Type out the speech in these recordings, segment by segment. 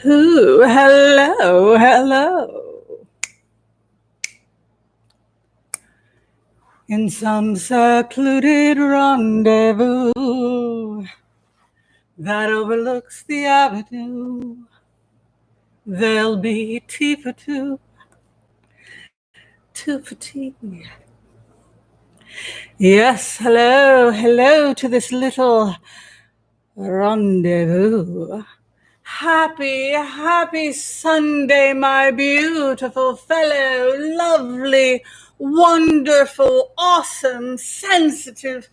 Ooh, hello, hello. In some secluded rendezvous that overlooks the avenue, there'll be tea for two for tea. Yes, hello to this little rendezvous. Happy Sunday, my beautiful fellow, lovely, wonderful, awesome, sensitive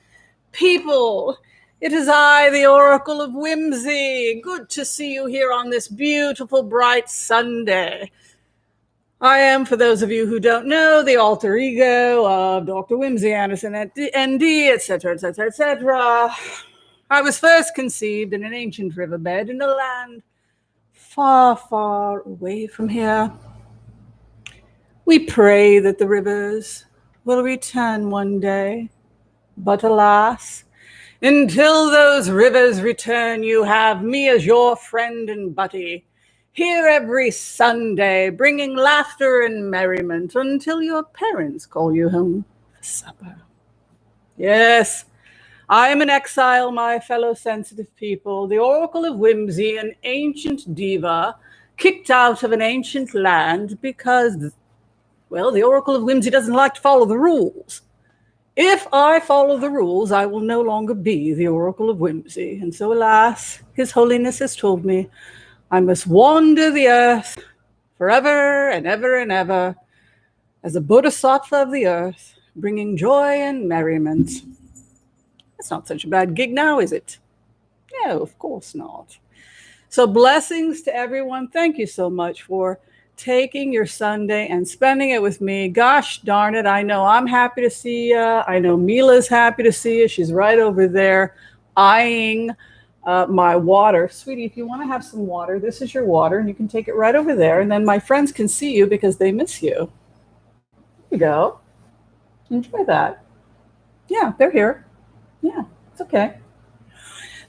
people. It is I, the Oracle of Whimsy. Good to see you here on this beautiful, bright Sunday. I am, for those of you who don't know, the alter ego of Dr. Whimsy Anderson at ND, etc., etc., etc. I was first conceived in an ancient riverbed in a land far, far away from here. We pray that the rivers will return one day, but alas, until those rivers return, you have me as your friend and buddy, here every Sunday, bringing laughter and merriment until your parents call you home for supper. Yes, I am an exile, my fellow sensitive people, the Oracle of Whimsy, an ancient diva, kicked out of an ancient land because, well, the Oracle of Whimsy doesn't like to follow the rules. If I follow the rules, I will no longer be the Oracle of Whimsy. And so, alas, His Holiness has told me I must wander the earth forever and ever and ever as a bodhisattva of the earth, bringing joy and merriment. It's not such a bad gig now, is it? No, of course not. So blessings to everyone. Thank you so much for taking your Sunday and spending it with me. Gosh darn it, I know I'm happy to see you. I know Mila's happy to see you. She's right over there eyeing my water. Sweetie, if you want to have some water, this is your water, and you can take it right over there. And then my friends can see you because they miss you. There you go. Enjoy that. Yeah, they're here. Yeah, it's okay.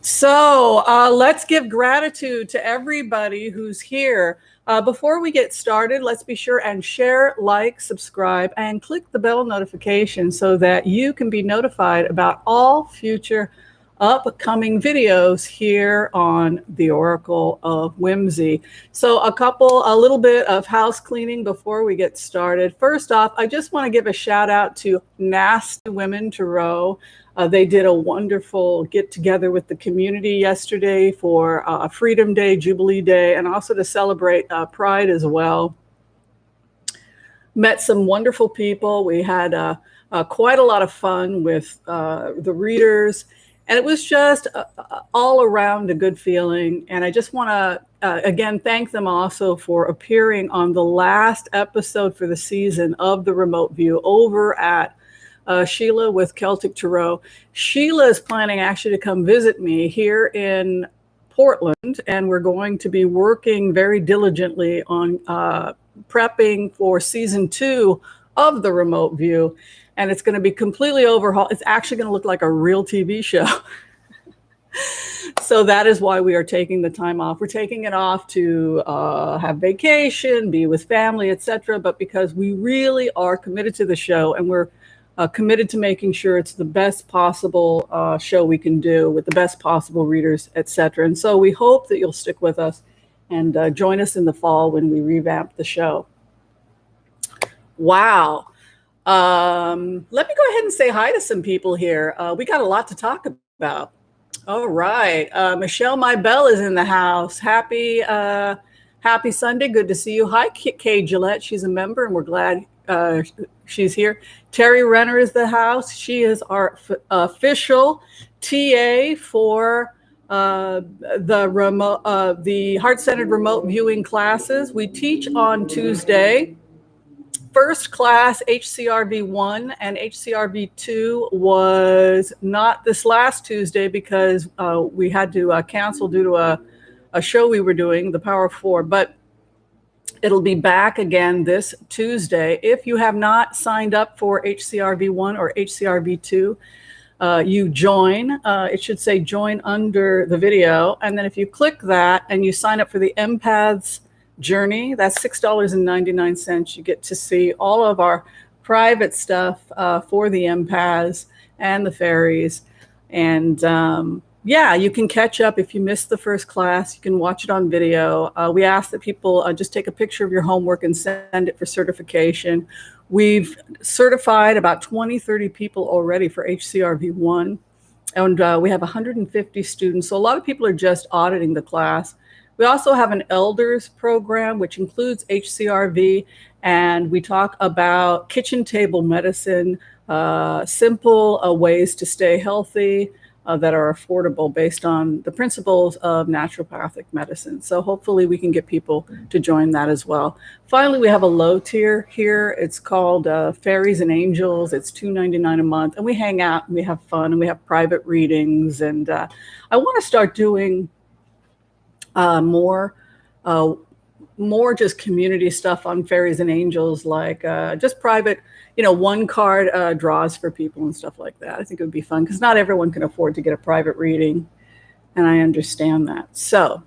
So let's give gratitude to everybody who's here. Before we get started, let's be sure and share, like, subscribe, and click the bell notification so that you can be notified about all future upcoming videos here on the Oracle of Whimsy. So a little bit of house cleaning before we get started. First off, I just want to give a shout out to Nasty Women to Row. They did a wonderful get together with the community yesterday for Freedom Day, Jubilee Day, and also to celebrate Pride as well. Met some wonderful people. We had quite a lot of fun with the readers. And it was just all around a good feeling. And I just want to, again, thank them also for appearing on the last episode for the season of the Remote View over at Sheila with Celtic Tarot. Sheila is planning actually to come visit me here in Portland. And we're going to be working very diligently on prepping for season 2 of the Remote View. And it's going to be completely overhauled. It's actually going to look like a real TV show. So that is why we are taking the time off. We're taking it off to have vacation, be with family, etc. But because we really are committed to the show, and we're committed to making sure it's the best possible show we can do with the best possible readers, etc. And so we hope that you'll stick with us and join us in the fall when we revamp the show. Wow. Let me go ahead and say hi to some people here. We got a lot to talk about. All right. Michelle My Bell is in the house. Happy Sunday. Good to see you. Hi, Kay Gillette. She's a member, and we're glad she's here. Terry Renner is the house. She is our official TA for the Heart-Centered Remote Viewing classes. We teach on Tuesday. First class, HCRV 1 and HCRV 2 was not this last Tuesday because we had to cancel due to a show we were doing, The Power of 4. But it'll be back again this Tuesday. If you have not signed up for HCRV 1 or HCRV 2, you join. It should say join under the video. And then if you click that and you sign up for the empaths journey, that's $6.99. You get to see all of our private stuff for the empaths and the fairies. And yeah, you can catch up if you missed the first class. You can watch it on video. We ask that people just take a picture of your homework and send it for certification. We've certified about 20, 30 people already for HCRV 1, and we have 150 students. So a lot of people are just auditing the class. We also have an elders program, which includes HCRV, and we talk about kitchen table medicine, simple ways to stay healthy that are affordable based on the principles of naturopathic medicine. So hopefully we can get people to join that as well. Finally, we have a low tier here. It's called Fairies and Angels. It's $2.99 a month, and we hang out and we have fun and we have private readings. And I want to start doing more just community stuff on Fairies and Angels, like just private, one card draws for people and stuff like that. I think it would be fun because not everyone can afford to get a private reading, and I understand that. So,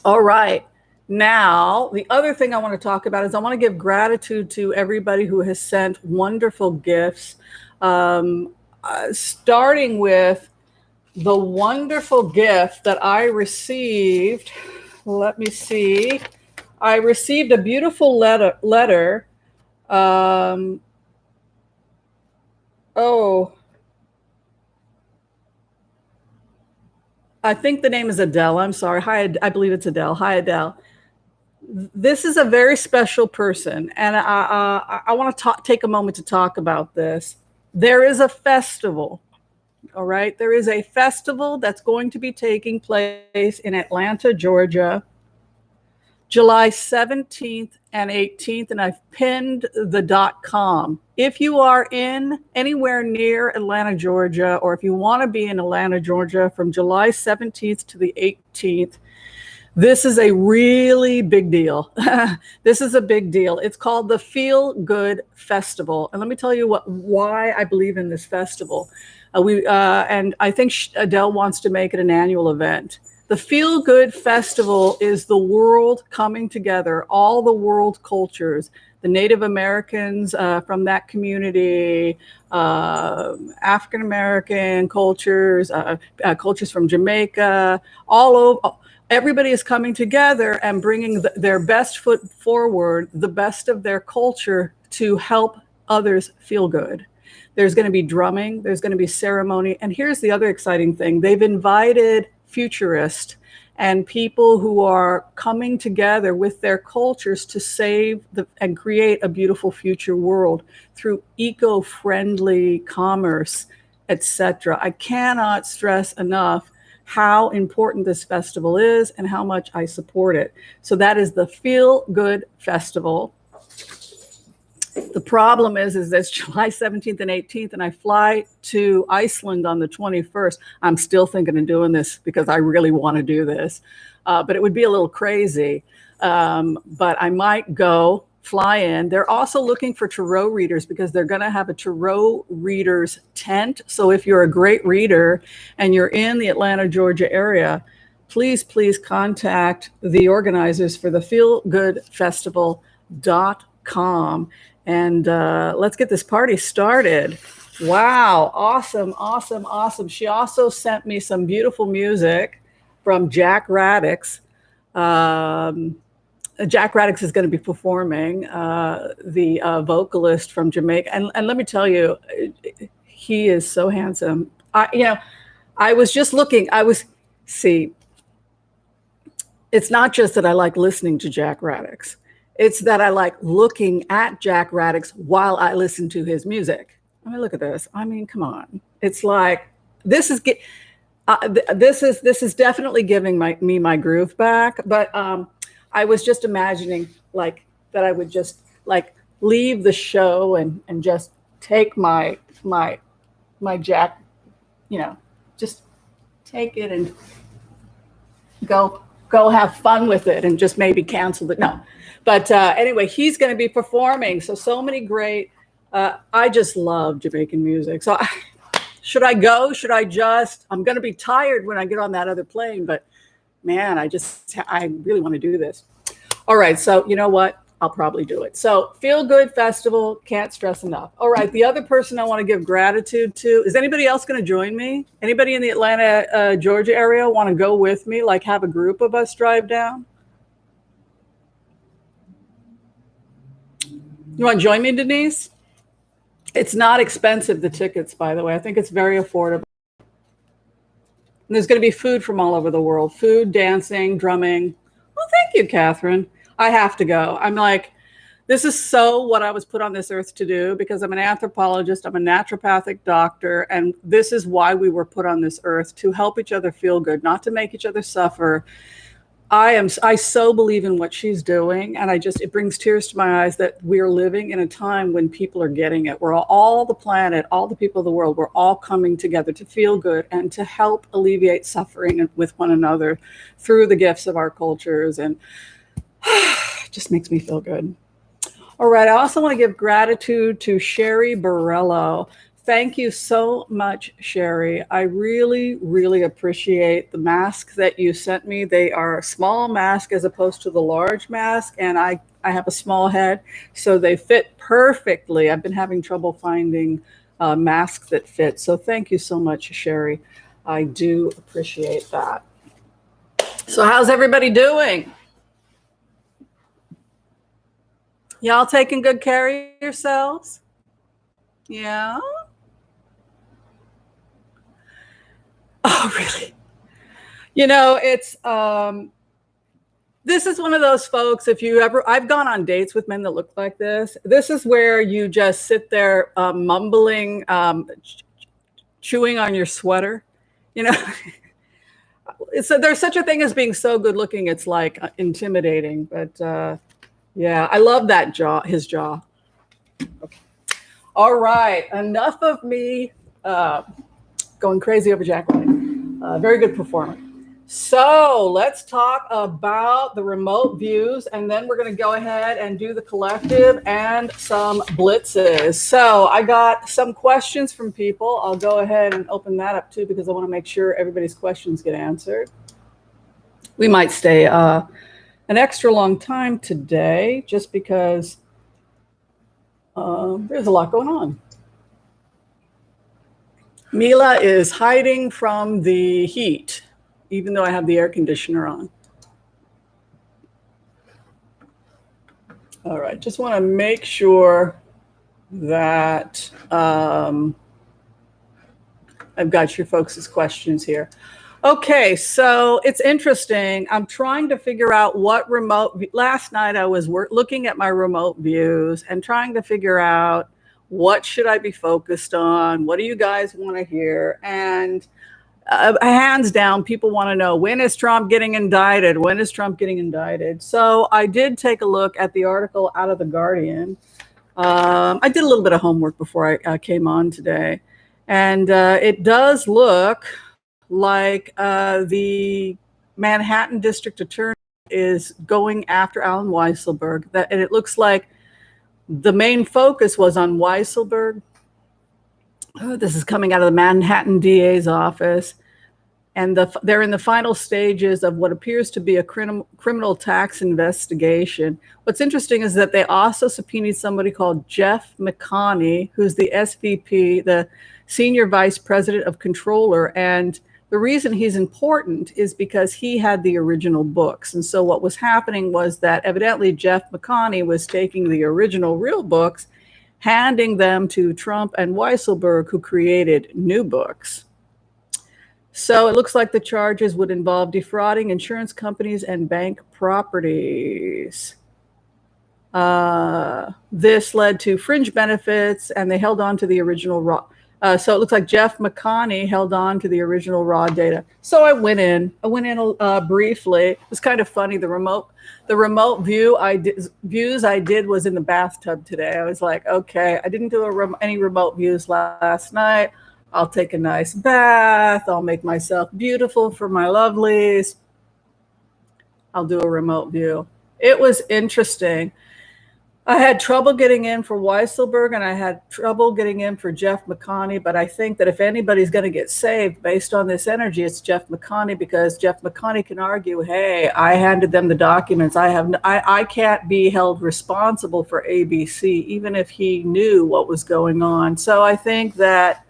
all right. Now, the other thing I want to talk about is I want to give gratitude to everybody who has sent wonderful gifts, starting with the wonderful gift that I received. Let me see. I received a beautiful letter. I think the name is Adele. I'm sorry. Hi, I believe it's Adele. Hi, Adele. This is a very special person, and I want to take a moment to talk about this. There is a festival. All right. There is a festival that's going to be taking place in Atlanta, Georgia, July 17th and 18th. And I've pinned the .com. If you are in anywhere near Atlanta, Georgia, or if you want to be in Atlanta, Georgia from July 17th to the 18th, this is a really big deal. This is a big deal. It's called the Feel Good Festival. And let me tell you why I believe in this festival. And I think Adele wants to make it an annual event. The Feel Good Festival is the world coming together, all the world cultures, the Native Americans from that community, African American cultures, cultures from Jamaica, all over. Everybody is coming together and bringing their best foot forward, the best of their culture to help others feel good. There's going to be drumming, there's going to be ceremony. And here's the other exciting thing. They've invited futurists and people who are coming together with their cultures to save and create a beautiful future world through eco-friendly commerce, etc. I cannot stress enough how important this festival is and how much I support it. So that is the Feel Good Festival. The problem is that's July 17th and 18th, and I fly to Iceland on the 21st. I'm still thinking of doing this because I really want to do this, but it would be a little crazy. But I might go fly in. They're also looking for tarot readers because they're going to have a tarot readers tent. So if you're a great reader and you're in the Atlanta, Georgia area, please contact the organizers for the feelgoodfestival.com. And let's get this party started. Wow. Awesome. She also sent me some beautiful music from Jack Radix. Jack Radix is going to be performing, the vocalist from Jamaica. And let me tell you, he is so handsome. I was just looking, it's not just that I like listening to Jack Radix. It's that I like looking at Jack Radix while I listen to his music. I mean, look at this. I mean, come on. It's like, this is definitely giving me my groove back. But I was just imagining like that I would just like leave the show and just take my Jack, just take it and go have fun with it and just maybe cancel it. No. But anyway, he's going to be performing. So many great, I just love Jamaican music. So Should I go? Should I just, I'm going to be tired when I get on that other plane, but man, I really want to do this. All right. So you know what? I'll probably do it. So Feel Good Festival, can't stress enough. All right. The other person I want to give gratitude to, is anybody else going to join me? Anybody in the Atlanta, Georgia area want to go with me? Like have a group of us drive down? You want to join me, Denise? It's not expensive, the tickets, by the way. I think it's very affordable. And there's going to be food from all over the world. Food, dancing, drumming. Well, thank you, Catherine. I have to go. I'm like, this is so what I was put on this earth to do, because I'm an anthropologist, I'm a naturopathic doctor, and this is why we were put on this earth, to help each other feel good, not to make each other suffer. I so believe in what she's doing, and it brings tears to my eyes that we're living in a time when people are getting it. We're all the planet, all the people of the world, we're all coming together to feel good and to help alleviate suffering with one another through the gifts of our cultures. And it just makes me feel good. All right. I also want to give gratitude to Sherry Borello. Thank you so much, Sherry. I really, really appreciate the masks that you sent me. They are a small mask as opposed to the large mask, and I have a small head, so they fit perfectly. I've been having trouble finding masks that fit. So thank you so much, Sherry. I do appreciate that. So how's everybody doing? Y'all taking good care of yourselves? Yeah? Oh, really? You know, it's, this is one of those folks, I've gone on dates with men that look like this. This is where you just sit there mumbling, chewing on your sweater, you know? There's such a thing as being so good looking, it's like intimidating, but yeah, I love that jaw, his jaw. Okay. All right, enough of me going crazy over Jack White. Very good performer. So let's talk about the remote views, and then we're going to go ahead and do the collective and some blitzes. So I got some questions from people. I'll go ahead and open that up too, because I want to make sure everybody's questions get answered. We might stay an extra long time today, just because there's a lot going on. Mila is hiding from the heat, even though I have the air conditioner on. All right, just want to make sure that I've got your folks' questions here. Okay, so it's interesting. I'm trying to figure out what last night I was looking at my remote views and trying to figure out what should I be focused on? What do you guys want to hear? And hands down, people want to know, when is Trump getting indicted? When is Trump getting indicted? So I did take a look at the article out of The Guardian. I did a little bit of homework before I came on today. And it does look like the Manhattan District Attorney is going after Alan Weisselberg. And it looks like the main focus was on Weisselberg. This is coming out of the Manhattan DA's office. And they're in the final stages of what appears to be a criminal tax investigation. What's interesting is that they also subpoenaed somebody called Jeff McConney, who's the SVP, the Senior Vice President of Controller. And the reason he's important is because he had the original books. And so what was happening was that evidently Jeff McConney was taking the original real books, handing them to Trump and Weisselberg, who created new books. So it looks like the charges would involve defrauding insurance companies and bank properties. This led to fringe benefits, and they held on to the original raw. So it looks like Jeff McConney held on to the original raw data. So I went in briefly. It was kind of funny. The remote views I did was in the bathtub today. I was like, okay, I didn't do any remote views last night. I'll take a nice bath. I'll make myself beautiful for my lovelies. I'll do a remote view. It was interesting. I had trouble getting in for Weisselberg, and I had trouble getting in for Jeff McConney, but I think that if anybody's going to get saved based on this energy, it's Jeff McConney, because Jeff McConney can argue, hey, I handed them the documents. I can't be held responsible for ABC, even if he knew what was going on. So I think that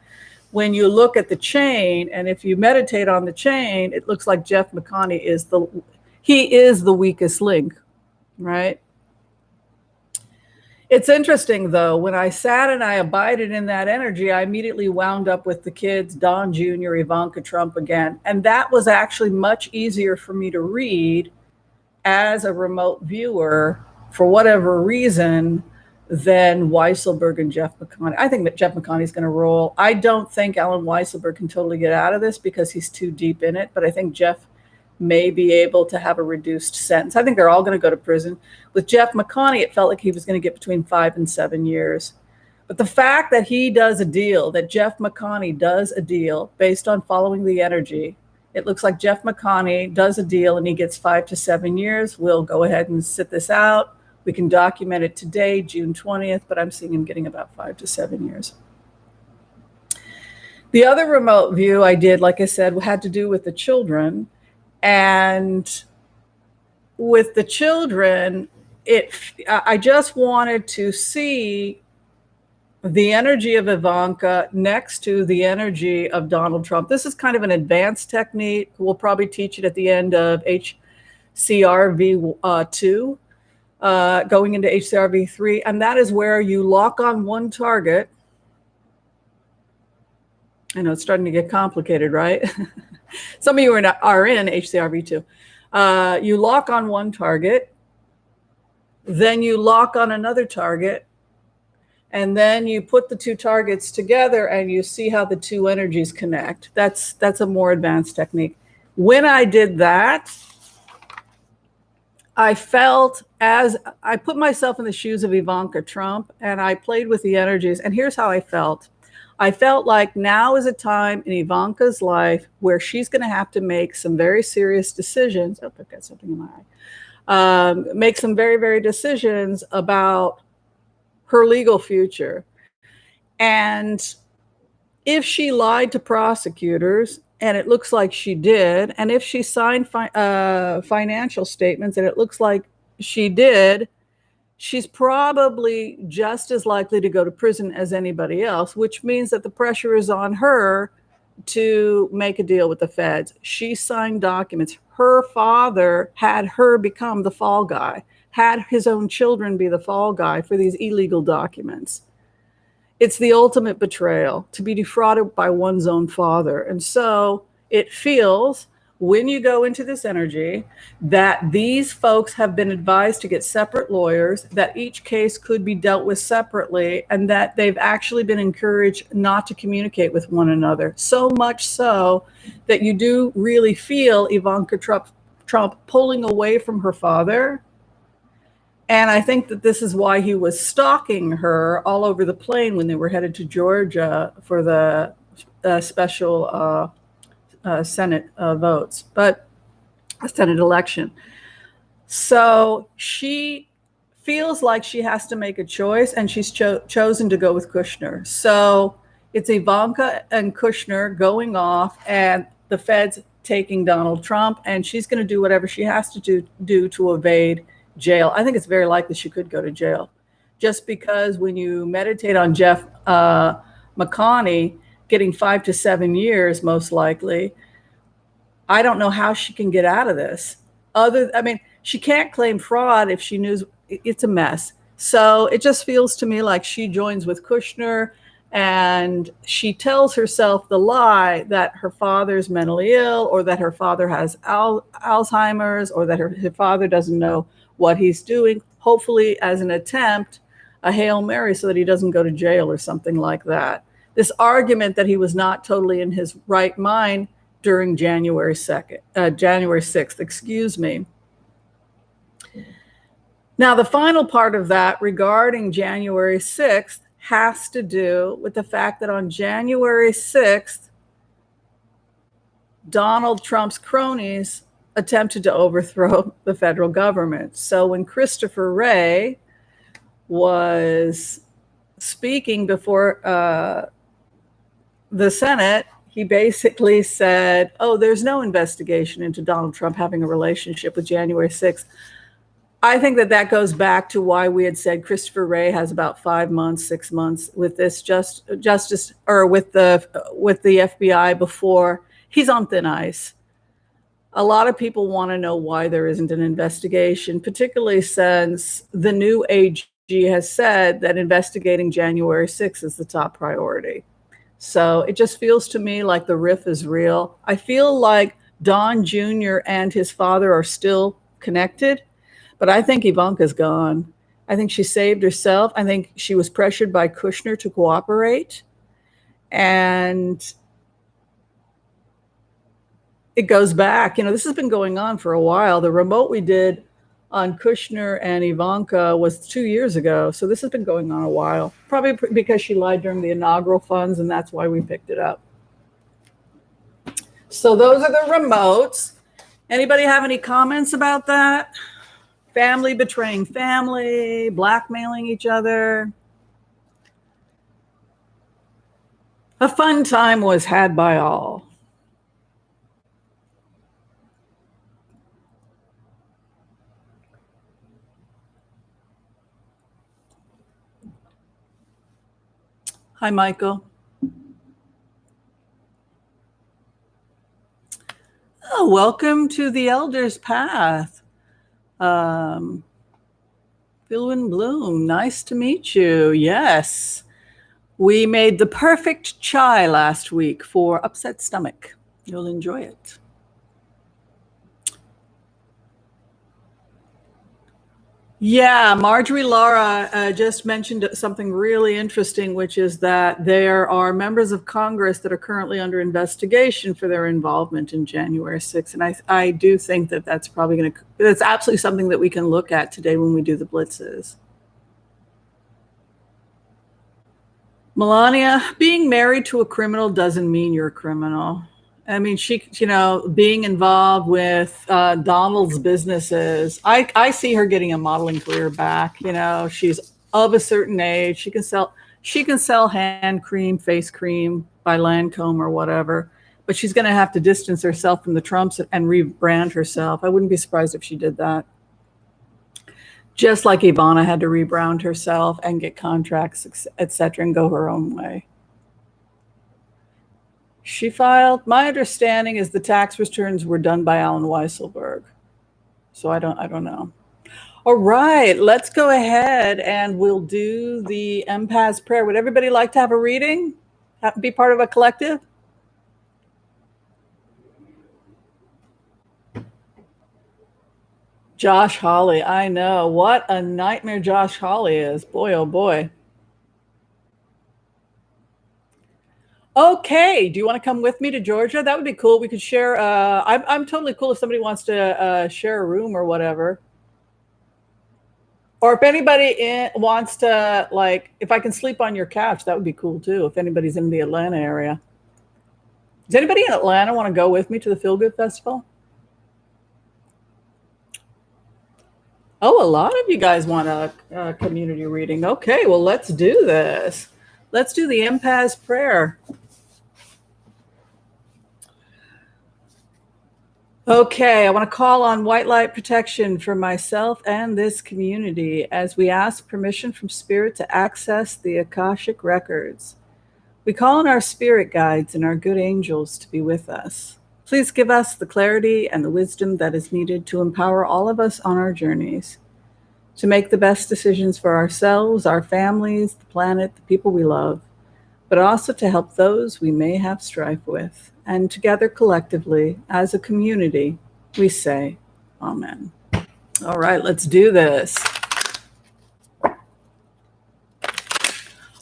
when you look at the chain, and if you meditate on the chain, it looks like Jeff McConney is the weakest link, right? It's interesting, though, when I sat and I abided in that energy, I immediately wound up with the kids, Don Jr., Ivanka Trump again. And that was actually much easier for me to read as a remote viewer, for whatever reason, than Weisselberg and Jeff McConney. I think that Jeff McConney is going to roll. I don't think Alan Weisselberg can totally get out of this because he's too deep in it, but I think Jeff may be able to have a reduced sentence. I think they're all going to go to prison. With Jeff McConney, it felt like he was going to get between 5 and 7 years. But the fact that he does a deal, that Jeff McConney does a deal based on following the energy, it looks like Jeff McConney does a deal and he gets 5 to 7 years. We'll go ahead and sit this out. We can document it today, June 20th, but I'm seeing him getting about 5 to 7 years. The other remote view I did, like I said, had to do with the children. And with the children, I just wanted to see the energy of Ivanka next to the energy of Donald Trump. This is kind of an advanced technique. We'll probably teach it at the end of HCRV 2, going into HCRV 3. And that is where you lock on one target. I know it's starting to get complicated, right? Some of you are in HCRV 2. You lock on one target, then you lock on another target, and then you put the two targets together and you see how the two energies connect. That's a more advanced technique. When I did that, I felt, as I put myself in the shoes of Ivanka Trump and I played with the energies, and here's how I felt. I felt like now is a time in Ivanka's life where she's going to have to make some very serious decisions. Oh, I've got something in my eye. Make some very, very decisions about her legal future. And if she lied to prosecutors, and it looks like she did, and if she signed financial statements, and it looks like she did, she's probably just as likely to go to prison as anybody else, which means that the pressure is on her to make a deal with the feds. She signed documents. Her father had her become the fall guy, had his own children be the fall guy for these illegal documents. It's the ultimate betrayal, to be defrauded by one's own father. And so it feels, when you go into this energy, that these folks have been advised to get separate lawyers, that each case could be dealt with separately, and that they've actually been encouraged not to communicate with one another. So much so that you do really feel Ivanka Trump pulling away from her father. And I think that this is why he was stalking her all over the plane when they were headed to Georgia for the special Senate votes, but a Senate election. So she feels like she has to make a choice, and she's chosen to go with Kushner. So it's Ivanka and Kushner going off, and the feds taking Donald Trump, and she's going to do whatever she has to do to evade jail. I think it's very likely she could go to jail, just because when you meditate on Jeff McConney getting 5 to 7 years, most likely, I don't know how she can get out of this. She can't claim fraud if she knows it's a mess. So it just feels to me like she joins with Kushner, and she tells herself the lie that her father's mentally ill, or that her father has Alzheimer's, or that her father doesn't know what he's doing, hopefully as an attempt, a Hail Mary, so that he doesn't go to jail or something like that. This argument that he was not totally in his right mind during January 6th, excuse me. Now, the final part of that regarding January 6th has to do with the fact that on January 6th, Donald Trump's cronies attempted to overthrow the federal government. So when Christopher Wray was speaking before the Senate, he basically said, oh, there's no investigation into Donald Trump having a relationship with January 6th. I think that goes back to why we had said Christopher Wray has about 5 months, 6 months with this justice, or with the FBI before he's on thin ice. A lot of people want to know why there isn't an investigation, particularly since the new AG has said that investigating January 6th is the top priority. So it just feels to me like the riff is real. I feel like Don Jr. and his father are still connected, but I think Ivanka's gone. I think she saved herself. I think she was pressured by Kushner to cooperate. And it goes back, this has been going on for a while. The remote we did on Kushner and Ivanka was 2 years ago. So this has been going on a while, probably because she lied during the inaugural funds, and that's why we picked it up. So those are the remotes. Anybody have any comments about that? Family betraying family, blackmailing each other. A fun time was had by all. Hi, Michael. Oh, welcome to the Elder's Path. Phil and Bloom, nice to meet you. Yes, we made the perfect chai last week for upset stomach. You'll enjoy it. Yeah, Marjorie Laura just mentioned something really interesting, which is that there are members of Congress that are currently under investigation for their involvement in January 6th. And I do think that that's probably that's absolutely something that we can look at today when we do the blitzes. Melania, being married to a criminal doesn't mean you're a criminal. I mean, she, being involved with Donald's businesses, I see her getting a modeling career back. She's of a certain age. She can sell hand cream, face cream by Lancome or whatever, but she's going to have to distance herself from the Trumps and rebrand herself. I wouldn't be surprised if she did that. Just like Ivana had to rebrand herself and get contracts, et cetera, and go her own way. She filed. My understanding is the tax returns were done by Alan Weisselberg. So I don't know. All right, let's go ahead and we'll do the empath's prayer. Would everybody like to have a reading? Be part of a collective? Josh Hawley, I know. What a nightmare Josh Hawley is. Boy, oh boy. Okay, do you want to come with me to Georgia? That would be cool. We could share. I'm totally cool if somebody wants to share a room or whatever. Or if anybody wants to, if I can sleep on your couch, that would be cool too, if anybody's in the Atlanta area. Does anybody in Atlanta want to go with me to the Feel Good Festival? Oh, a lot of you guys want a community reading. Okay, well, let's do this. Let's do the empath's prayer. Okay, I want to call on white light protection for myself and this community as we ask permission from Spirit to access the Akashic records. We call on our spirit guides and our good angels to be with us. Please give us the clarity and the wisdom that is needed to empower all of us on our journeys, to make the best decisions for ourselves, our families, the planet, the people we love, but also to help those we may have strife with. And together collectively, as a community, we say, Amen. All right, let's do this.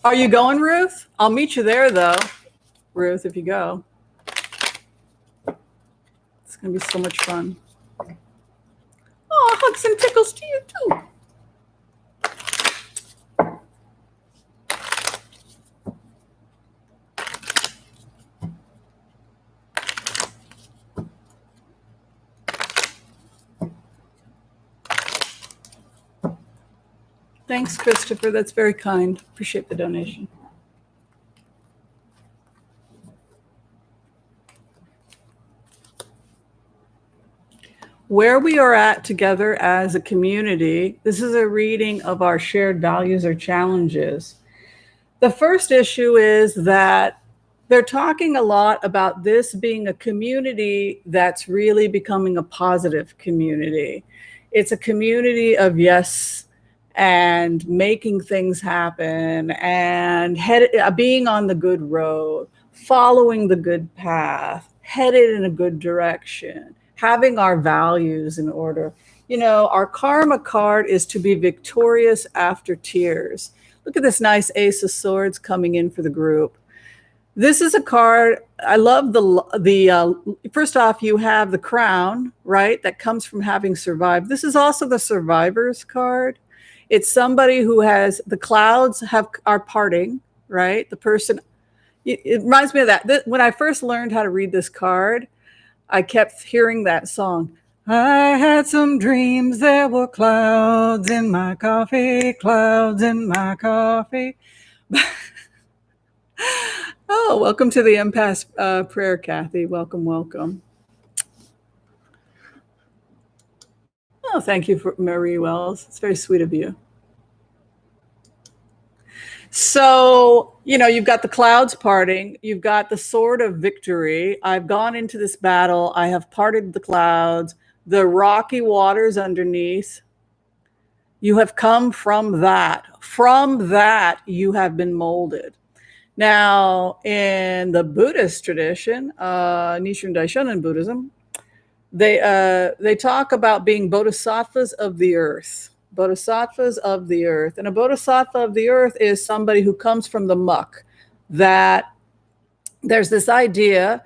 Are you going, Ruth? I'll meet you there, though, Ruth, if you go. It's going to be so much fun. Oh, hugs and tickles to you, too. Thanks, Christopher. That's very kind. Appreciate the donation. Where we are at together as a community, this is a reading of our shared values or challenges. The first issue is that they're talking a lot about this being a community that's really becoming a positive community. It's a community of yes and making things happen and being on the good road, following the good path, headed in a good direction, having our values in order. You know, our karma card is to be victorious after tears. Look at this nice Ace of Swords coming in for the group. This is a card. I love first off, you have the crown, right? That comes from having survived. This is also the survivor's card. It's somebody who has, the clouds are parting, right? The person, it reminds me of that. When I first learned how to read this card, I kept hearing that song. I had some dreams, there were clouds in my coffee, clouds in my coffee. Oh, welcome to the empath prayer, Kathy. Welcome, welcome. Oh, thank you for Marie Wells. It's very sweet of you. So, you know, you've got the clouds parting. You've got the sword of victory. I've gone into this battle. I have parted the clouds, the rocky waters underneath. You have come from that. From that, you have been molded. Now, in the Buddhist tradition, Nichiren Daishonin Buddhism, they talk about being bodhisattvas of the earth. Bodhisattvas of the earth. And a bodhisattva of the earth is somebody who comes from the muck. That there's this idea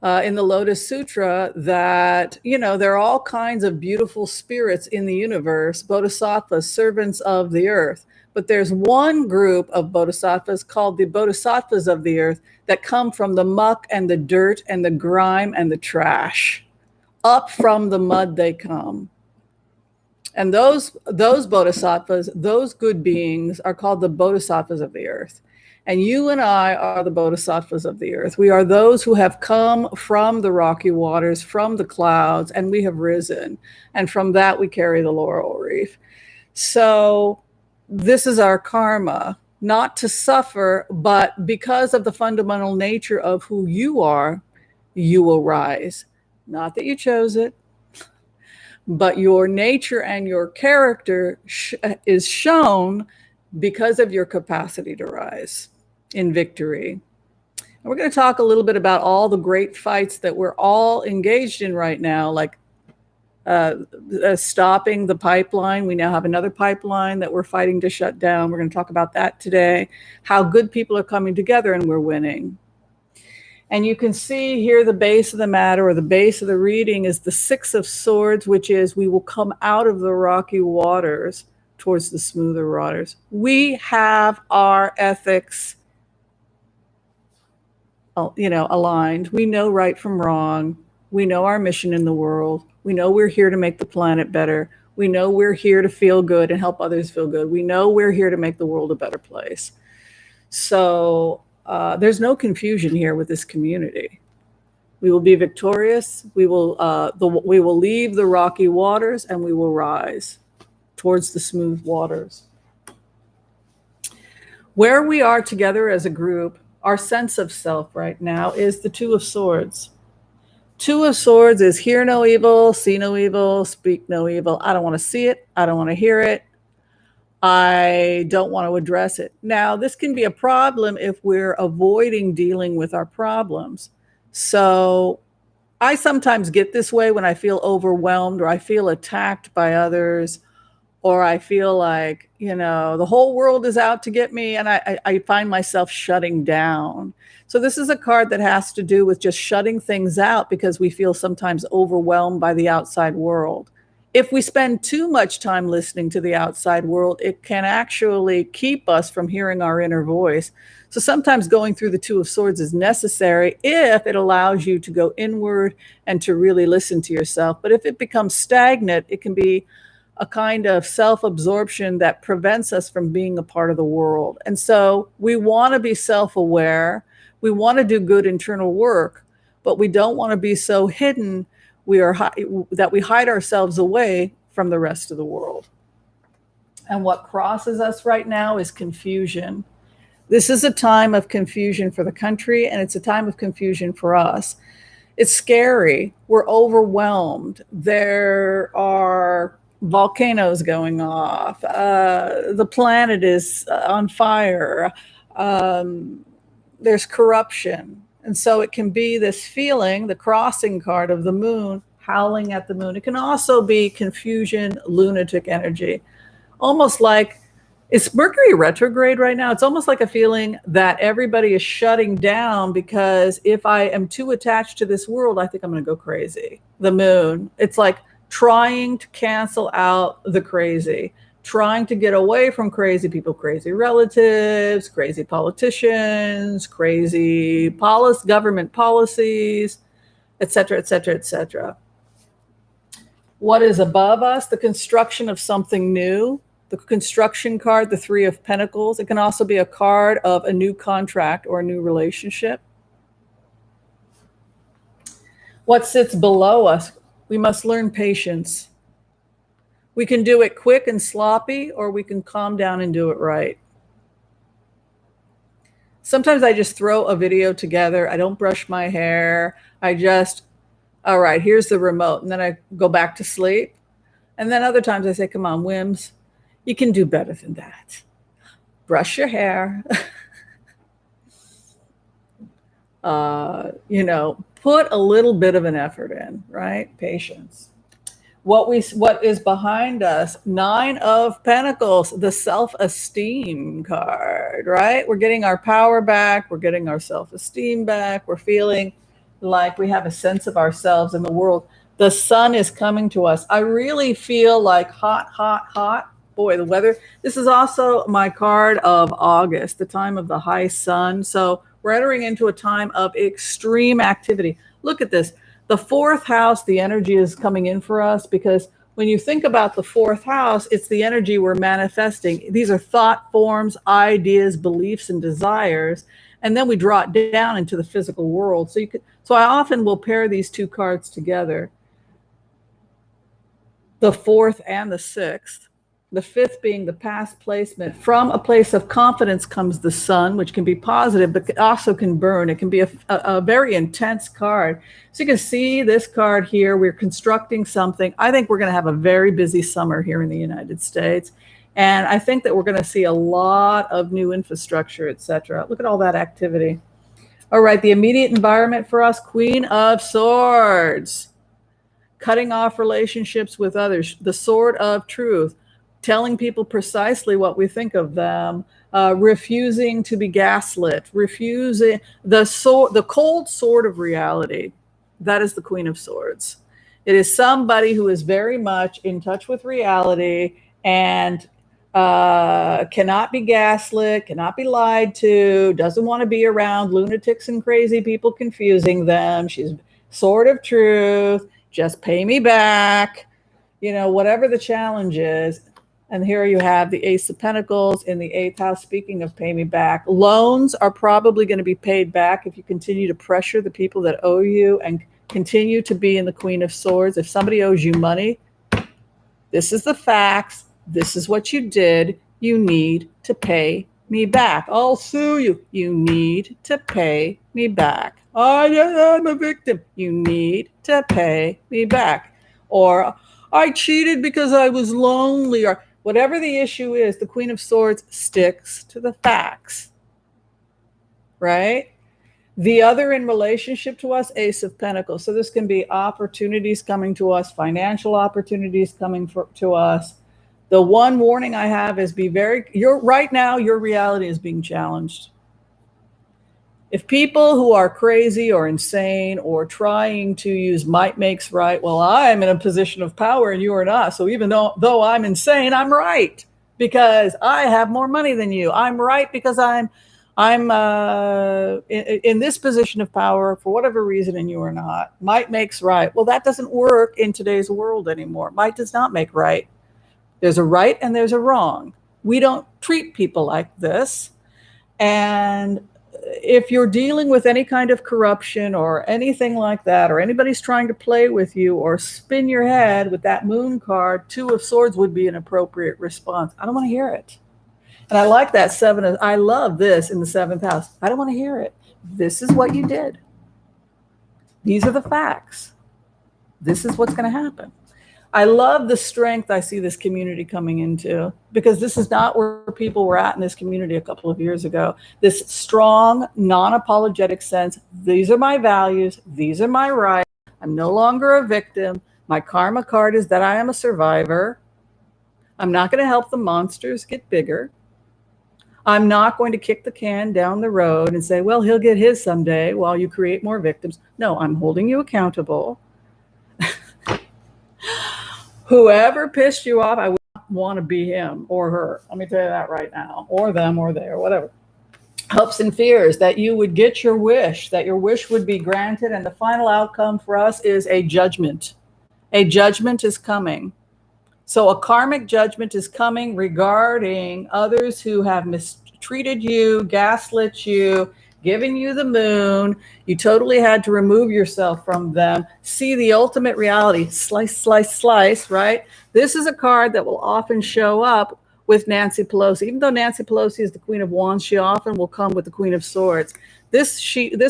in the Lotus Sutra that, you know, there are all kinds of beautiful spirits in the universe, bodhisattvas, servants of the earth. But there's one group of bodhisattvas called the bodhisattvas of the earth that come from the muck and the dirt and the grime and the trash. Up from the mud they come. And those bodhisattvas, those good beings, are called the bodhisattvas of the earth. And you and I are the bodhisattvas of the earth. We are those who have come from the rocky waters, from the clouds, and we have risen. And from that, we carry the laurel wreath. So this is our karma, not to suffer, but because of the fundamental nature of who you are, you will rise. Not that you chose it, but your nature and your character is shown because of your capacity to rise in victory. And we're going to talk a little bit about all the great fights that we're all engaged in right now, like stopping the pipeline. We now have another pipeline that we're fighting to shut down. We're going to talk about that today, how good people are coming together and we're winning. And you can see here the base of the matter, or the base of the reading, is the Six of Swords, which is we will come out of the rocky waters towards the smoother waters. We have our ethics, you know, aligned. We know right from wrong. We know our mission in the world. We know we're here to make the planet better. We know we're here to feel good and help others feel good. We know we're here to make the world a better place. So there's no confusion here with this community. We will be victorious. We will leave the rocky waters and we will rise towards the smooth waters. Where we are together as a group, our sense of self right now is the Two of Swords. Two of Swords is hear no evil, see no evil, speak no evil. I don't want to see it. I don't want to hear it. I don't want to address it. Now, this can be a problem if we're avoiding dealing with our problems. So I sometimes get this way when I feel overwhelmed or I feel attacked by others, or I feel like, you know, the whole world is out to get me, and I find myself shutting down. So this is a card that has to do with just shutting things out because we feel sometimes overwhelmed by the outside world. If we spend too much time listening to the outside world, it can actually keep us from hearing our inner voice. So sometimes going through the Two of Swords is necessary if it allows you to go inward and to really listen to yourself. But if it becomes stagnant, it can be a kind of self-absorption that prevents us from being a part of the world. And so we want to be self-aware. We want to do good internal work, but we don't want to be so hidden that we hide ourselves away from the rest of the world. And what crosses us right now is confusion. This is a time of confusion for the country, and it's a time of confusion for us. It's scary. We're overwhelmed. There are volcanoes going off. The planet is on fire. There's corruption. And so it can be this feeling, the crossing card of the moon, howling at the moon. It can also be confusion, lunatic energy. Almost like, it's Mercury retrograde right now. It's almost like a feeling that everybody is shutting down because if I am too attached to this world, I think I'm going to go crazy. The moon. It's like trying to cancel out the crazy, trying to get away from crazy people, crazy relatives, crazy politicians, crazy government policies, et cetera, et cetera, et cetera. What is above us? The construction of something new. The construction card, the Three of Pentacles. It can also be a card of a new contract or a new relationship. What sits below us? We must learn patience. We can do it quick and sloppy, or we can calm down and do it right. Sometimes I just throw a video together. I don't brush my hair. All right, here's the remote. And then I go back to sleep. And then other times I say, come on, Whims, you can do better than that. Brush your hair. Put a little bit of an effort in, right? Patience. What is behind us? Nine of Pentacles, the self-esteem card, right? We're getting our power back. We're getting our self-esteem back. We're feeling like we have a sense of ourselves in the world. The sun is coming to us. I really feel like hot, hot, hot. Boy, the weather. This is also my card of August, the time of the high sun. So we're entering into a time of extreme activity. Look at this. The fourth house, the energy is coming in for us because when you think about the fourth house, it's the energy we're manifesting. These are thought forms, ideas, beliefs, and desires. And then we draw it down into the physical world. So I often will pair these two cards together, the fourth and the sixth. The fifth being the past placement. From a place of confidence comes the sun, which can be positive, but it also can burn. It can be a very intense card. So you can see this card here. We're constructing something. I think we're going to have a very busy summer here in the United States. And I think that we're going to see a lot of new infrastructure, et cetera. Look at all that activity. All right, the immediate environment for us, Queen of Swords. Cutting off relationships with others. The Sword of Truth. Telling people precisely what we think of them, refusing to be gaslit, refusing the cold sword of reality. That is the Queen of Swords. It is somebody who is very much in touch with reality and cannot be gaslit, cannot be lied to, doesn't want to be around lunatics and crazy people confusing them. She's Sword of Truth, just pay me back, whatever the challenge is. And here you have the Ace of Pentacles in the 8th house. Speaking of pay me back, loans are probably going to be paid back if you continue to pressure the people that owe you and continue to be in the Queen of Swords. If somebody owes you money, this is the facts. This is what you did. You need to pay me back. I'll sue you. You need to pay me back. I'm a victim. You need to pay me back. Or I cheated because I was lonely, or whatever the issue is, the Queen of Swords sticks to the facts, right? The other in relationship to us, Ace of Pentacles. So this can be opportunities coming to us, financial opportunities coming to us. The one warning I have is right now, your reality is being challenged. If people who are crazy or insane or trying to use might makes right, well, I'm in a position of power and you are not. So even though I'm insane, I'm right because I have more money than you. I'm right because I'm in this position of power for whatever reason and you are not. Might makes right. Well, that doesn't work in today's world anymore. Might does not make right. There's a right and there's a wrong. We don't treat people like this. And if you're dealing with any kind of corruption or anything like that, or anybody's trying to play with you or spin your head with that moon card, 2 of Swords would be an appropriate response. I don't want to hear it. And I like that 7. I love this in the 7th house. I don't want to hear it. This is what you did. These are the facts. This is what's going to happen. I love the strength I see this community coming into, because this is not where people were at in this community a couple of years ago. This strong, non-apologetic sense. These are my values. These are my rights. I'm no longer a victim. My karma card is that I am a survivor. I'm not going to help the monsters get bigger. I'm not going to kick the can down the road and say, well, he'll get his someday while you create more victims. No, I'm holding you accountable. Whoever pissed you off, I would want to be him or her. Let me tell you that right now, or them or they or whatever. Hopes and fears that you would get your wish, that your wish would be granted. And the final outcome for us is a judgment. A judgment is coming. So a karmic judgment is coming regarding others who have mistreated you, gaslit you, given you the moon. You totally had to remove yourself from them. See the ultimate reality. Slice, slice, slice, right? This is a card that will often show up with Nancy Pelosi. Even though Nancy Pelosi is the Queen of Wands, she often will come with the Queen of Swords. This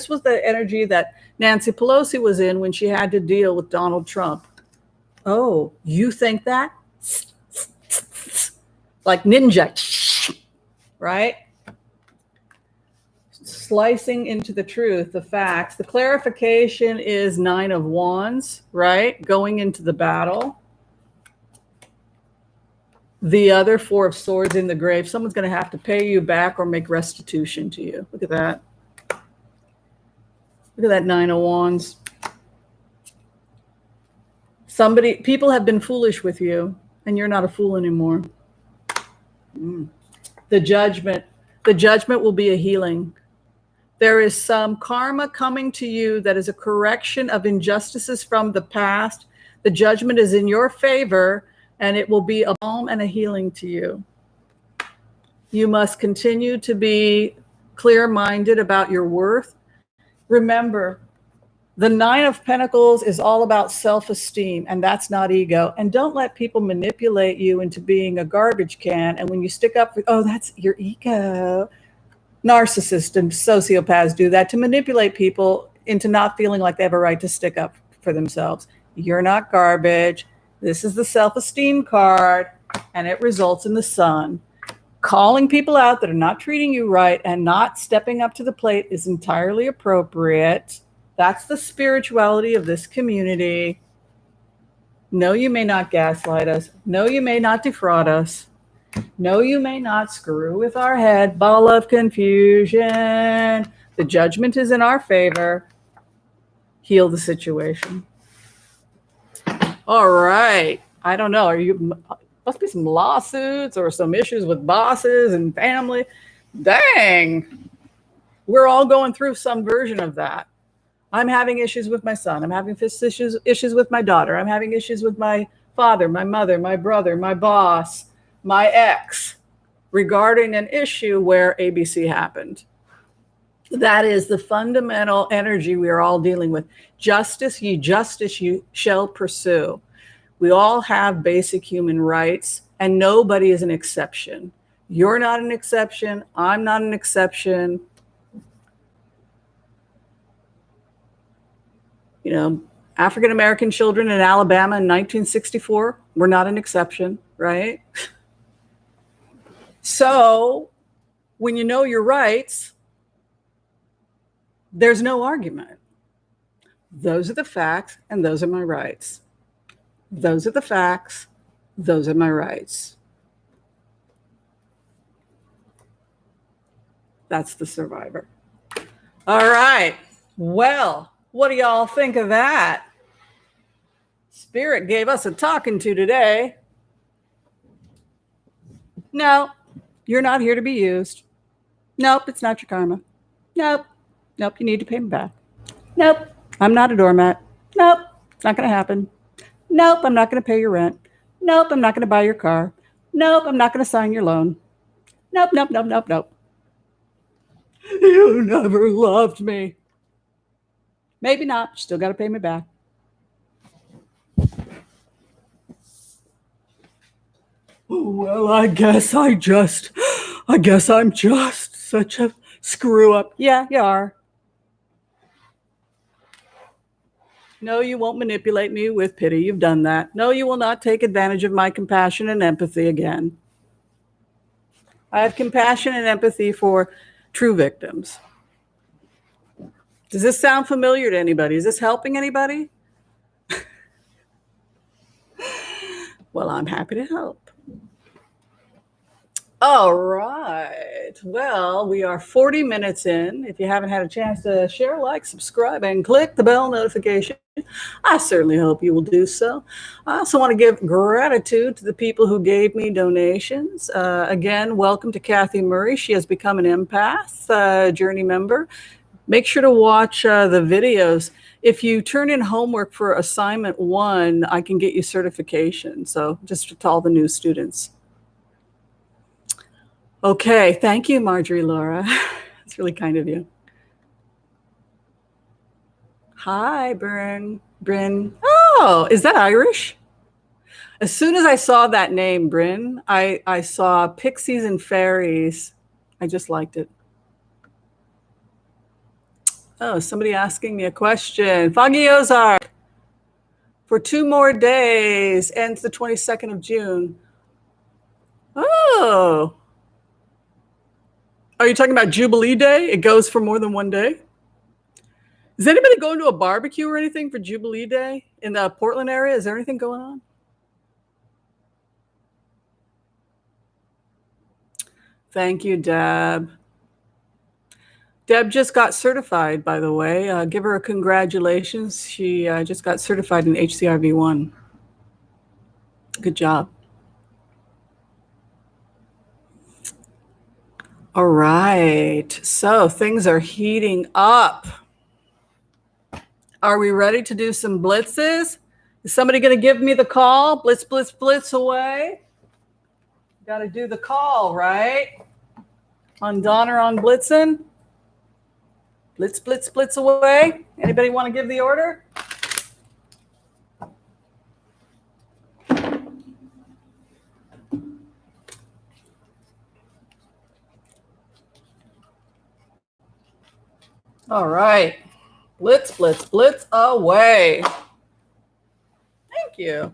was the energy that Nancy Pelosi was in when she had to deal with Donald Trump. Oh, you think that? Like ninja, right? Slicing into the truth, the facts. The clarification is 9 of Wands, right? Going into the battle. The other 4 of Swords in the grave. Someone's going to have to pay you back or make restitution to you. Look at that. Look at that 9 of Wands. People have been foolish with you, and you're not a fool anymore. The judgment will be a healing. There is some karma coming to you that is a correction of injustices from the past. The judgment is in your favor, and it will be a balm and a healing to you. You must continue to be clear-minded about your worth. Remember, the 9 of Pentacles is all about self-esteem, and that's not ego. And don't let people manipulate you into being a garbage can. And when you stick up, oh, that's your ego. Narcissists and sociopaths do that to manipulate people into not feeling like they have a right to stick up for themselves. You're not garbage. This is the self-esteem card, and it results in the Sun. Calling people out that are not treating you right and not stepping up to the plate is entirely appropriate. That's the spirituality of this community. No, you may not gaslight us. No, you may not defraud us. No, you may not screw with our head. Ball of confusion. The judgment is in our favor. Heal the situation. All right. I don't know. Must be some lawsuits or some issues with bosses and family. Dang. We're all going through some version of that. I'm having issues with my son. I'm having issues with my daughter. I'm having issues with my father, my mother, my brother, my boss, my ex, regarding an issue where ABC happened. That is the fundamental energy we are all dealing with. Justice you shall pursue. We all have basic human rights, and nobody is an exception. You're not an exception. I'm not an exception. You know, African-American children in Alabama in 1964 were not an exception, right? So when you know your rights, there's no argument. Those are the facts, and those are my rights. Those are the facts. Those are my rights. That's the survivor. All right. Well, what do y'all think of that? Spirit gave us a talking to today. No, you're not here to be used. Nope, it's not your karma. Nope, you need to pay me back. Nope, I'm not a doormat. Nope, it's not going to happen. Nope, I'm not going to pay your rent. Nope, I'm not going to buy your car. Nope, I'm not going to sign your loan. Nope, nope, nope, nope, nope. You never loved me. Maybe not. Still got to pay me back. Well, I guess I'm just such a screw up. Yeah, you are. No, you won't manipulate me with pity. You've done that. No, you will not take advantage of my compassion and empathy again. I have compassion and empathy for true victims. Does this sound familiar to anybody? Is this helping anybody? Well, I'm happy to help. All right. Well, we are 40 minutes in. If you haven't had a chance to share, like, subscribe, and click the bell notification, I certainly hope you will do so. I also want to give gratitude to the people who gave me donations. Again, welcome to Kathy Murray. She has become an empath journey member. Make sure to watch the videos. If you turn in homework for assignment 1, I can get you certification. So just to all the new students. Okay, thank you, Marjorie Laura. It's really kind of you. Hi, Bryn. Oh, is that Irish? As soon as I saw that name, Bryn, I saw pixies and fairies. I just liked it. Oh, somebody asking me a question. Foggy Ozark. For 2 more days, ends the 22nd of June. Oh. Are you talking about Jubilee Day? It goes for more than 1 day? Is anybody going to a barbecue or anything for Jubilee Day in the Portland area? Is there anything going on? Thank you, Deb. Deb just got certified, by the way. Give her a congratulations. She just got certified in HCRV 1. Good job. All right. So things are heating up. Are we ready to do some blitzes? Is somebody going to give me the call? Blitz, blitz, blitz away. Got to do the call, right? On Donner on Blitzen. Blitz, blitz, blitz away. Anybody want to give the order? All right. Blitz, blitz, blitz away. Thank you.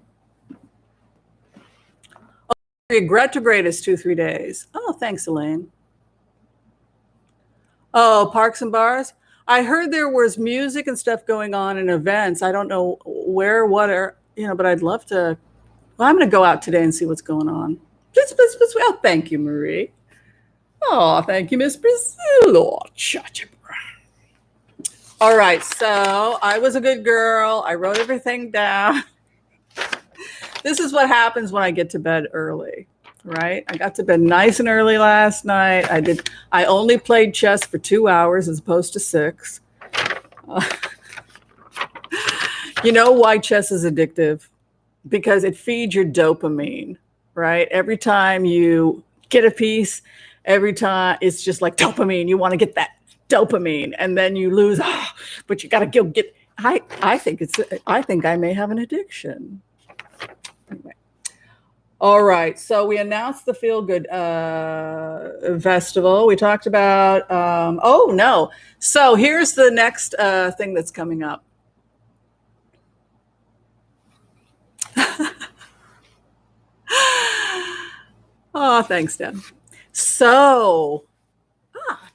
Oh, retrograde is 2-3 days. Oh, thanks, Elaine. Oh, parks and bars. I heard there was music and stuff going on and events. I don't know where, what, or, but I'd love to. Well, I'm going to go out today and see what's going on. Blitz, blitz, blitz. Oh, thank you, Marie. Oh, thank you, Miss Brazil. All right, so I was a good girl. I wrote everything down. This is what happens when I get to bed early, right? I got to bed nice and early last night. I only played chess for 2 hours as opposed to 6. You know why chess is addictive? Because it feeds your dopamine, right? Every time you get a piece, every time it's just like dopamine. You want to get that dopamine, and then you lose. But you got to go get. I think I may have an addiction. Anyway. All right. So we announced the Feel Good Festival. We talked about. Oh no. So here's the next thing that's coming up. Oh, thanks, Deb. So,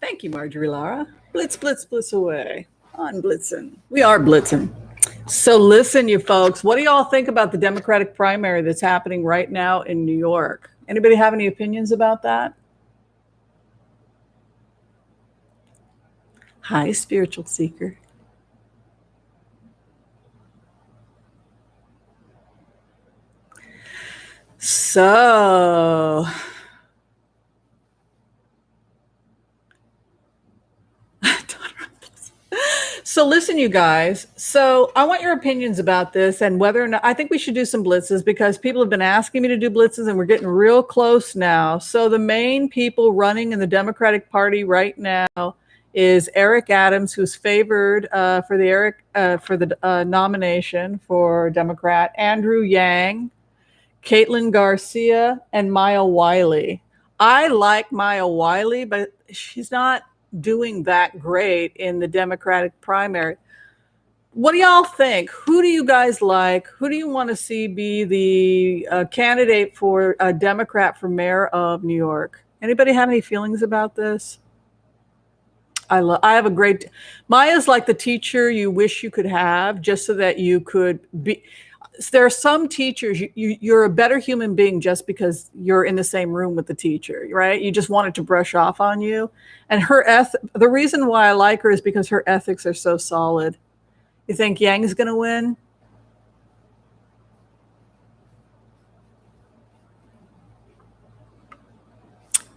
thank you, Marjorie Lara. Blitz, blitz, blitz away on Blitzen. We are blitzing. So listen, you folks, what do y'all think about the Democratic primary that's happening right now in New York? Anybody have any opinions about that? Hi, spiritual seeker. So, So listen, you guys. So I want your opinions about this and whether or not I think we should do some blitzes because people have been asking me to do blitzes and we're getting real close now. So the main people running in the Democratic Party right now is Eric Adams, who's favored for the nomination for Democrat, Andrew Yang, Caitlin Garcia, and Maya Wiley. I like Maya Wiley, but she's not doing that great in the Democratic primary. What do y'all think? Who do you guys like? Who do you want to see be the candidate for a Democrat for mayor of New York? Anybody have any feelings about this? I have a great. Maya's like the teacher you wish you could have, just so that you could be. There are some teachers you're a better human being just because you're in the same room with the teacher, right? You just want it to brush off on you. And the reason why I like her is because her ethics are so solid. You think Yang is going to win?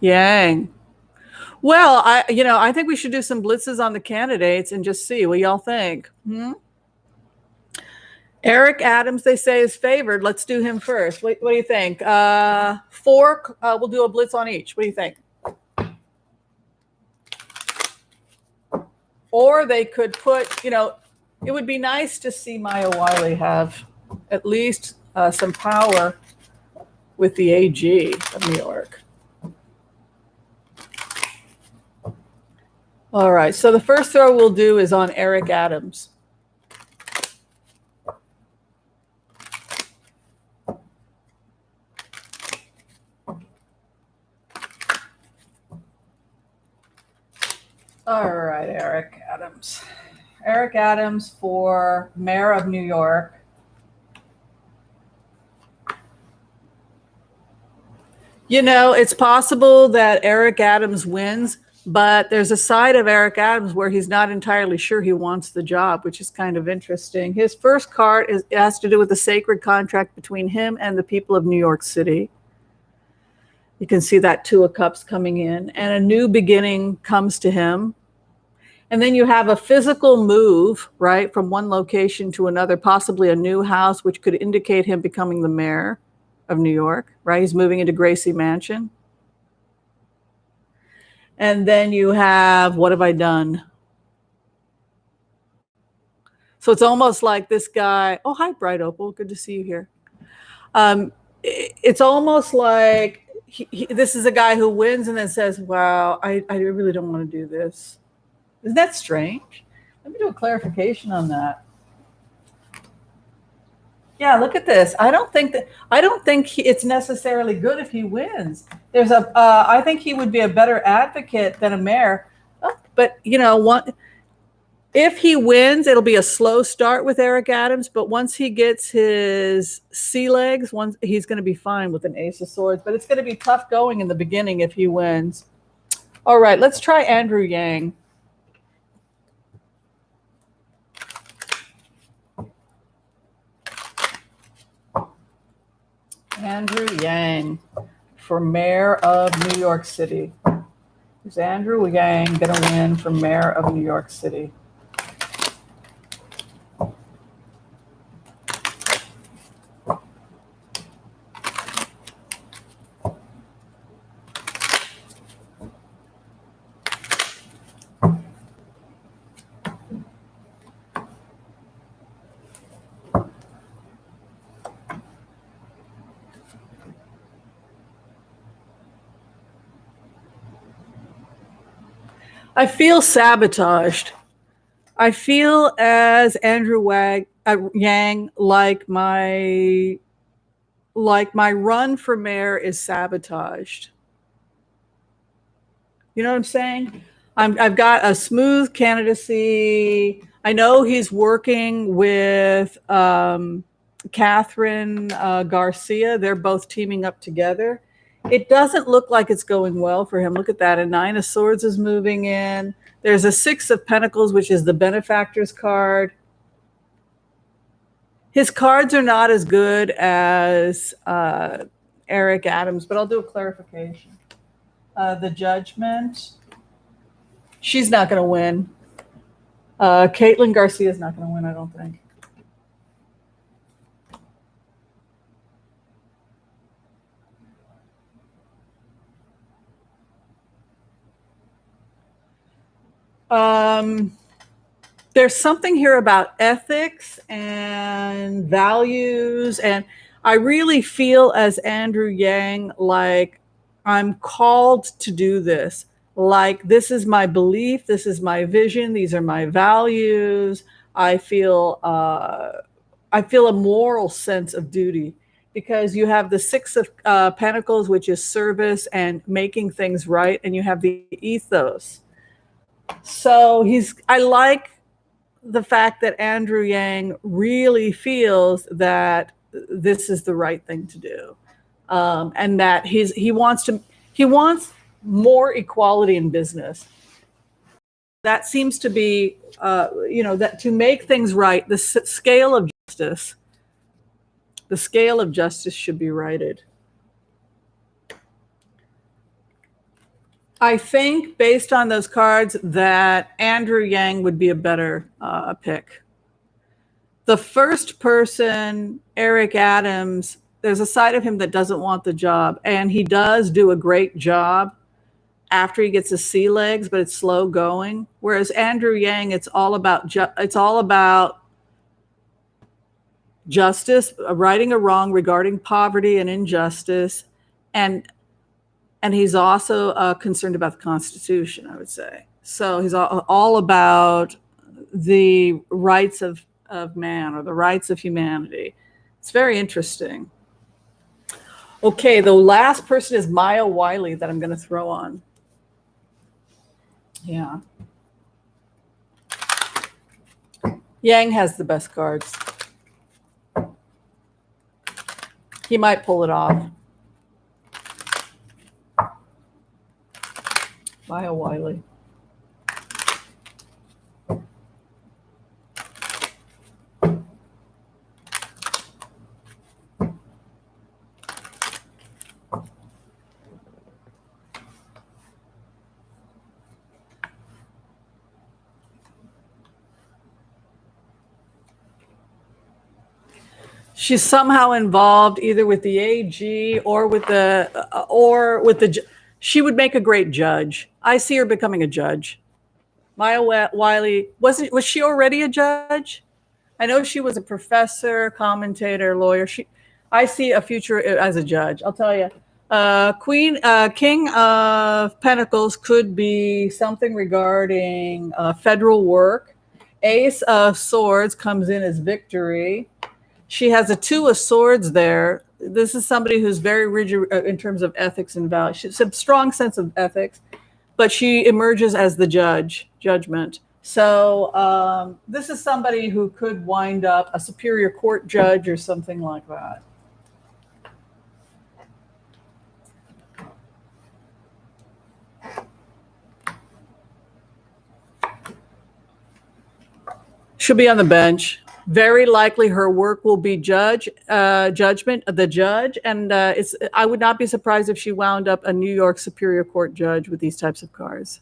Yang. Well, I think we should do some blitzes on the candidates and just see what y'all think. Eric Adams, they say, is favored. Let's do him first. What do you think? Four, we'll do a blitz on each. What do you think? Or they could put, it would be nice to see Maya Wiley have at least some power with the AG of New York. All right, so the first throw we'll do is on Eric Adams. All right, Eric Adams. Eric Adams for mayor of New York. It's possible that Eric Adams wins, but there's a side of Eric Adams where he's not entirely sure he wants the job, which is kind of interesting. His first card has to do with the sacred contract between him and the people of New York City. You can see that Two of Cups coming in, and a new beginning comes to him. And then you have a physical move, right, from one location to another, possibly a new house, which could indicate him becoming the mayor of New York, right? He's moving into Gracie Mansion. And then you have, what have I done? So it's almost like this guy, oh, hi, Bright Opal, good to see you here. It's almost like this is a guy who wins and then says, wow, I really don't want to do this. Isn't that strange? Let me do a clarification on that. Yeah, look at this. I don't think it's necessarily good if he wins. I think he would be a better advocate than a mayor. But if he wins, it'll be a slow start with Eric Adams. But once he gets his sea legs, he's going to be fine with an Ace of Swords. But it's going to be tough going in the beginning if he wins. All right, let's try Andrew Yang. Andrew Yang for mayor of New York City. Is Andrew Yang going to win for mayor of New York City? I feel sabotaged. I feel as Andrew Yang like my run for mayor is sabotaged. You know what I'm saying? I've got a smooth candidacy. I know he's working with Catherine Garcia. They're both teaming up together. It doesn't look like it's going well for him. Look at that. A Nine of Swords is moving in. There's a Six of Pentacles, which is the benefactor's card. His cards are not as good as Eric Adams, but I'll do a clarification. The Judgment. She's not going to win. Caitlin Garcia is not going to win, I don't think. There's something here about ethics and values, and I really feel as Andrew Yang like I'm called to do this. Like this is my belief, this is my vision, these are my values. I feel a moral sense of duty because you have the Six of Pentacles, which is service and making things right, and you have the ethos. So I like the fact that Andrew Yang really feels that this is the right thing to do, and that he wants more equality in business. That seems to be, that to make things right, the scale of justice should be righted. I think based on those cards that Andrew Yang would be a better pick. The first person, Eric Adams, there's a side of him that doesn't want the job, and he does do a great job after he gets his sea legs, but it's slow going. Whereas Andrew Yang, it's all about justice, righting a wrong regarding poverty and injustice, and he's also concerned about the Constitution, I would say. So he's all about the rights of man, or the rights of humanity. It's very interesting. Okay, the last person is Maya Wiley that I'm going to throw on. Yeah. Yang has the best cards. He might pull it off. Maya Wiley. She's somehow involved either with the AG or with the she would make a great judge. I see her becoming a judge. Maya Wiley, was she already a judge? I know she was a professor, commentator, lawyer. I see a future as a judge. I'll tell you. King of Pentacles could be something regarding federal work. Ace of Swords comes in as victory. She has a Two of Swords there. This is somebody who's very rigid in terms of ethics and values. She has a strong sense of ethics, but she emerges as the judgment. So this is somebody who could wind up a Superior Court judge or something like that. She'll be on the bench. Very likely her work will be judgment of the judge. And I would not be surprised if she wound up a New York Superior Court judge with these types of cards.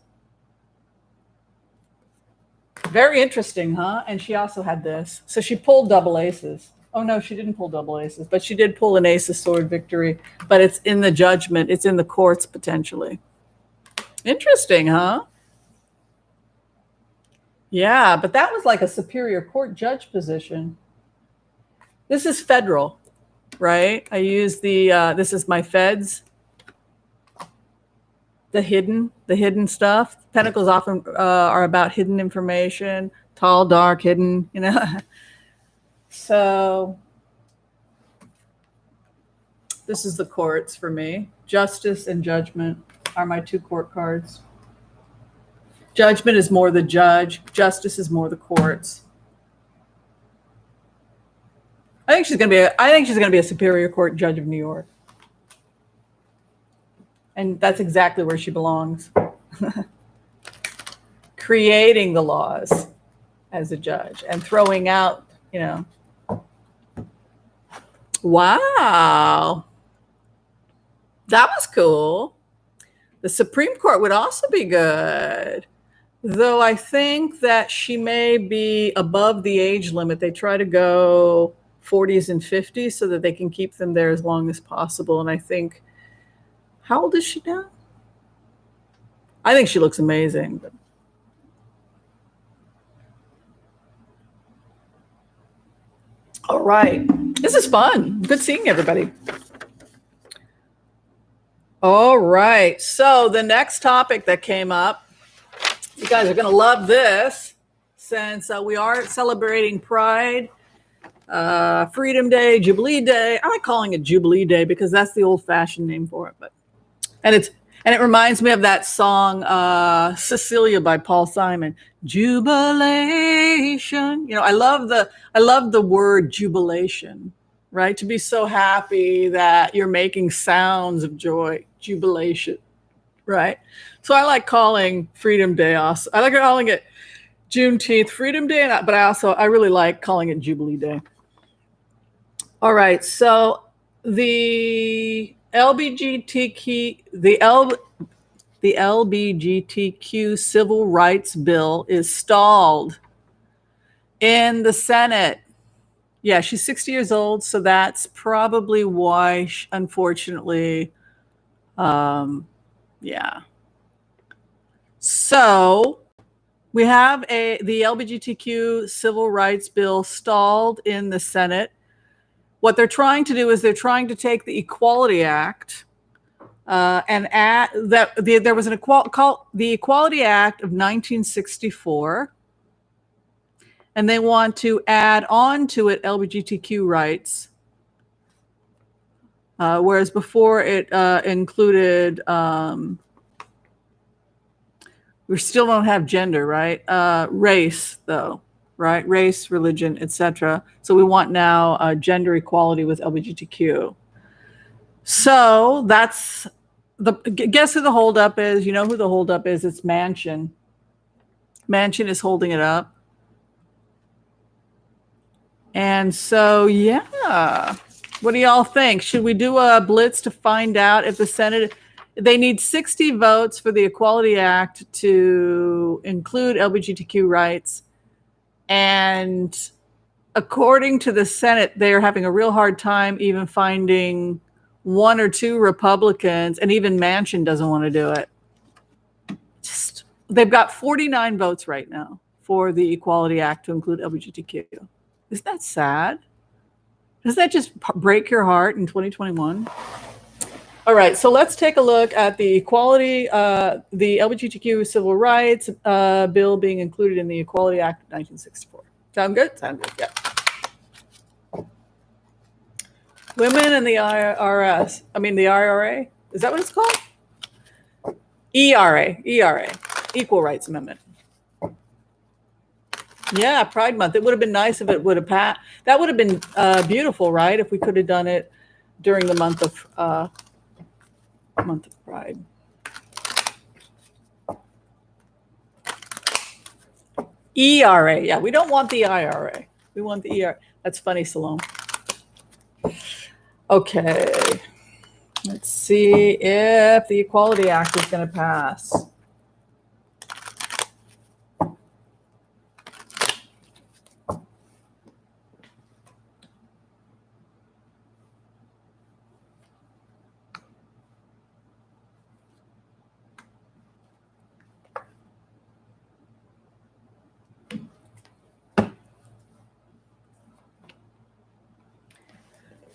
Very interesting, huh? And she also had this. So she pulled double aces. Oh, no, she didn't pull double aces, but she did pull an Ace of Sword victory. But it's in the judgment. It's in the courts, potentially. Interesting, huh? Yeah, but that was like a Superior Court judge position. This is federal, right? I use this is my feds. The hidden stuff. Pentacles often are about hidden information, tall, dark, hidden, So this is the courts for me. Justice and Judgment are my two court cards. Judgment is more the judge. Justice is more the courts. I think she's going to be a Superior Court judge of New York. And that's exactly where she belongs. Creating the laws as a judge and throwing out, Wow. That was cool. The Supreme Court would also be good. Though I think that she may be above the age limit. They try to go 40s and 50s so that they can keep them there as long as possible. And I think, how old is she now? I think she looks amazing. All right. This is fun. Good seeing everybody. All right. So the next topic that came up, you guys are going to love this since we are celebrating Pride, Freedom Day, Jubilee Day. I like calling it Jubilee Day because that's the old-fashioned name for it. And it reminds me of that song Cecilia by Paul Simon. Jubilation. I love the word jubilation, right? To be so happy that you're making sounds of joy, jubilation, right? So I like calling Freedom Day also. I like calling it Juneteenth, Freedom Day, but I really like calling it Jubilee Day. All right, so the LGBTQ civil rights bill is stalled in the Senate. Yeah, she's 60 years old, so that's probably why, unfortunately, yeah. So we have the LGBTQ civil rights bill stalled in the Senate. What they're trying to do is they're trying to take the Equality Act and add that there was the Equality Act of 1964, and they want to add on to it LGBTQ rights, whereas before it included. We still don't have gender, right? Race, though, right? Race, religion, etc. So we want now gender equality with LGBTQ. So that's guess who the holdup is? You know who the holdup is? It's Manchin. Manchin is holding it up. And so, yeah. What do y'all think? Should we do a blitz to find out if the Senate... They need 60 votes for the Equality Act to include LGBTQ rights. And according to the Senate, they're having a real hard time even finding one or two Republicans, and even Manchin doesn't want to do it. They've got 49 votes right now for the Equality Act to include LGBTQ. Isn't that sad? Does that just break your heart in 2021? All right, so let's take a look at the the LGBTQ civil rights bill being included in the Equality Act of 1964. Sound good? Sound good, yeah. Women and the IRA. Is that what it's called? ERA, Equal Rights Amendment. Yeah, Pride Month. It would have been nice if it would have passed. That would have been beautiful, right? If we could have done it during the month of Pride. ERA. Yeah, we don't want the IRA. We want the ERA. That's funny, Salome. Okay. Let's see if the Equality Act is going to pass.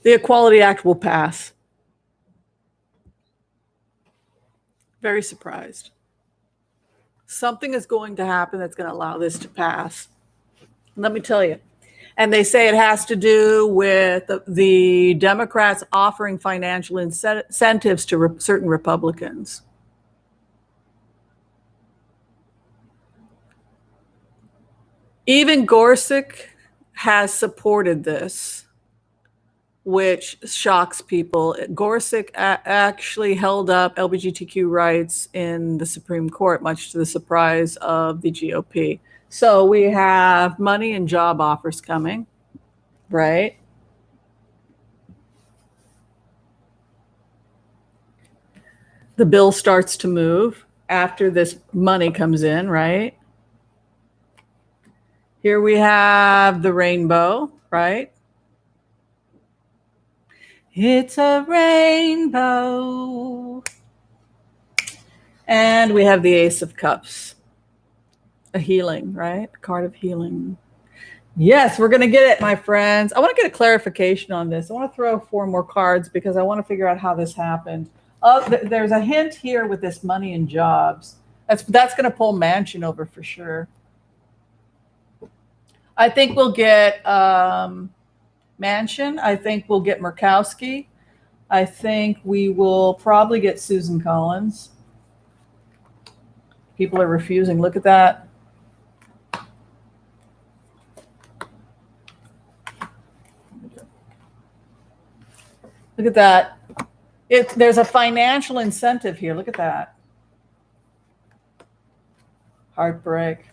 The Equality Act will pass. Very surprised. Something is going to happen that's going to allow this to pass. Let me tell you. And they say it has to do with the Democrats offering financial incentives to certain Republicans. Even Gorsuch has supported this, which shocks people. Gorsuch actually held up LGBTQ rights in the Supreme Court, much to the surprise of the GOP. So we have money and job offers coming, right? The bill starts to move, after this money comes in, right? Here we have the rainbow, right? It's a rainbow. And we have the Ace of Cups, a healing, right? A card of healing. Yes, we're going to get it, my friends. I want to get a clarification on this. I want to throw 4 more cards because I want to figure out how this happened. There's a hint here with this money and jobs. That's going to pull Mansion over for sure. I think we'll get Mansion. I think we'll get Murkowski. I think we will probably get Susan Collins. People are refusing. Look at that. Look at that. There's a financial incentive here. Look at that. Heartbreak.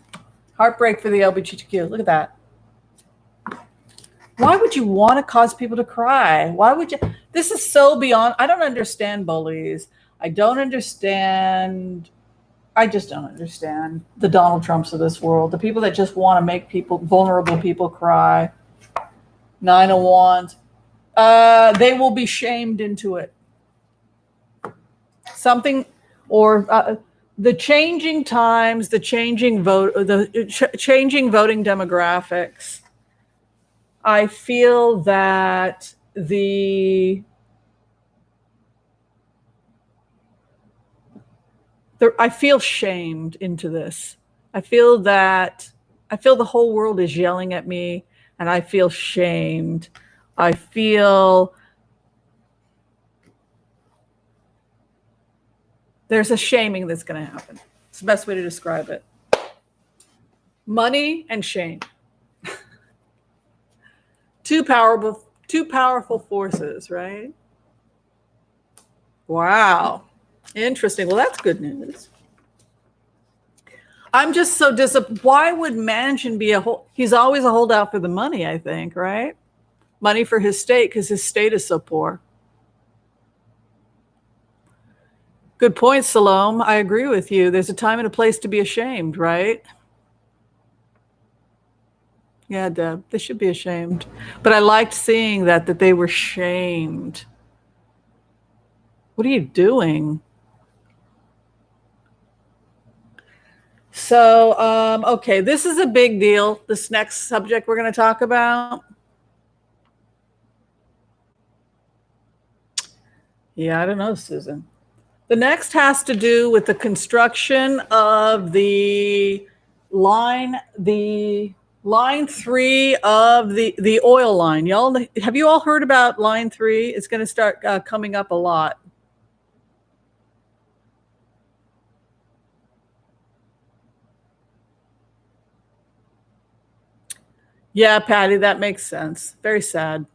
Heartbreak for the LGBTQ. Look at that. Why would you want to cause people to cry? Why would you? This is so beyond. I don't understand bullies. I don't understand. I just don't understand the Donald Trumps of this world. The people that just want to make people, vulnerable people, cry. 9 of Wands. They will be shamed into it. Something, or the changing times, the changing changing voting demographics. I feel that I feel shamed into this. I feel the whole world is yelling at me, and I feel shamed. I feel there's a shaming that's going to happen. It's the best way to describe it. Money and shame. Two powerful forces, right? Wow. Interesting. Well, that's good news. I'm just so disappointed. Why would Manchin be he's always a holdout for the money, I think, right? Money for his state because his state is so poor. Good point, Salome. I agree with you. There's a time and a place to be ashamed, right? Yeah, Deb, they should be ashamed. But I liked seeing that they were shamed. What are you doing? So, okay, this is a big deal. This next subject we're going to talk about. Yeah, I don't know, Susan. The next has to do with the construction of the line 3 of the oil line. Y'all, have you all heard about line 3? It's going to start coming up a lot. Yeah, Patty, that makes sense. Very sad.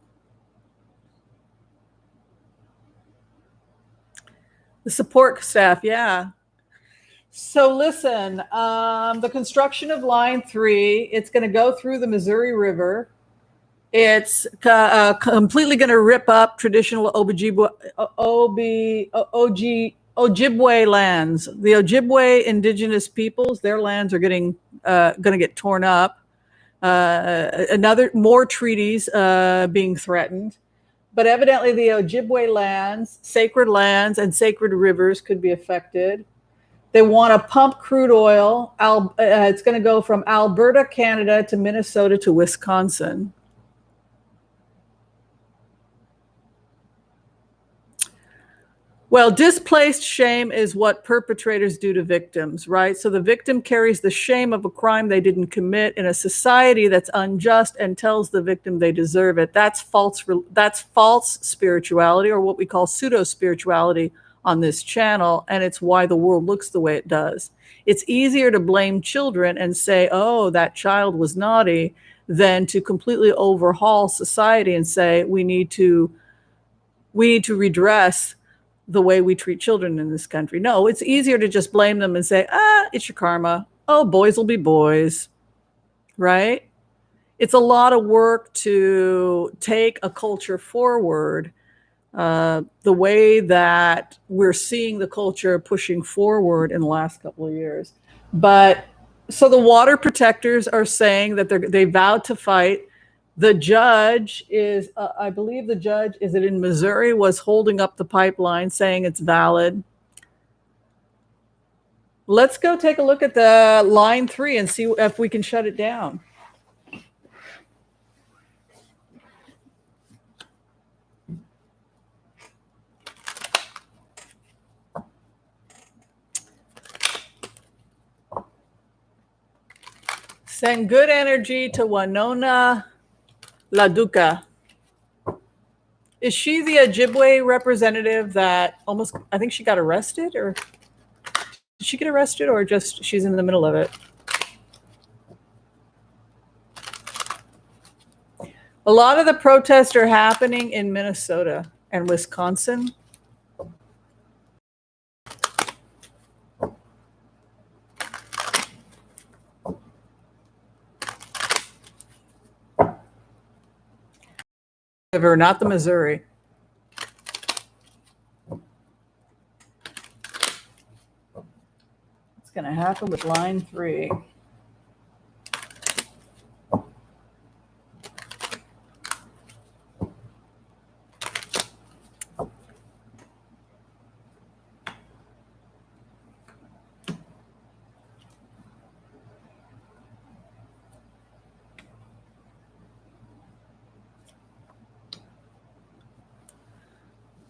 The support staff, yeah. So listen, the construction of line 3, it's going to go through the Missouri River. It's completely going to rip up traditional Ojibwe lands. The Ojibwe indigenous peoples, their lands are going to get torn up. More treaties being threatened. But evidently the Ojibwe lands, sacred lands, and sacred rivers could be affected. They want to pump crude oil. It's going to go from Alberta, Canada, to Minnesota to Wisconsin. Well, displaced shame is what perpetrators do to victims, right? So the victim carries the shame of a crime they didn't commit in a society that's unjust and tells the victim they deserve it. That's false spirituality, or what we call pseudo-spirituality on this channel, and it's why the world looks the way it does. It's easier to blame children and say, oh, that child was naughty, than to completely overhaul society and say we need to redress the way we treat children in this country. No, it's easier to just blame them and say, it's your karma. Oh, boys will be boys, right? It's a lot of work to take a culture forward the way that we're seeing the culture pushing forward in the last couple of years. But so the water protectors are saying that they vowed to fight. The judge is, I believe the judge, is it in Missouri, was holding up the pipeline saying it's valid. Let's go take a look at the line 3 and see if we can shut it down. Send good energy to Winona LaDuca. Is she the Ojibwe representative that almost, I think she got arrested, or did she get arrested, or just she's in the middle of it? A lot of the protests are happening in Minnesota and Wisconsin. River, not the Missouri. What's going to happen with line 3?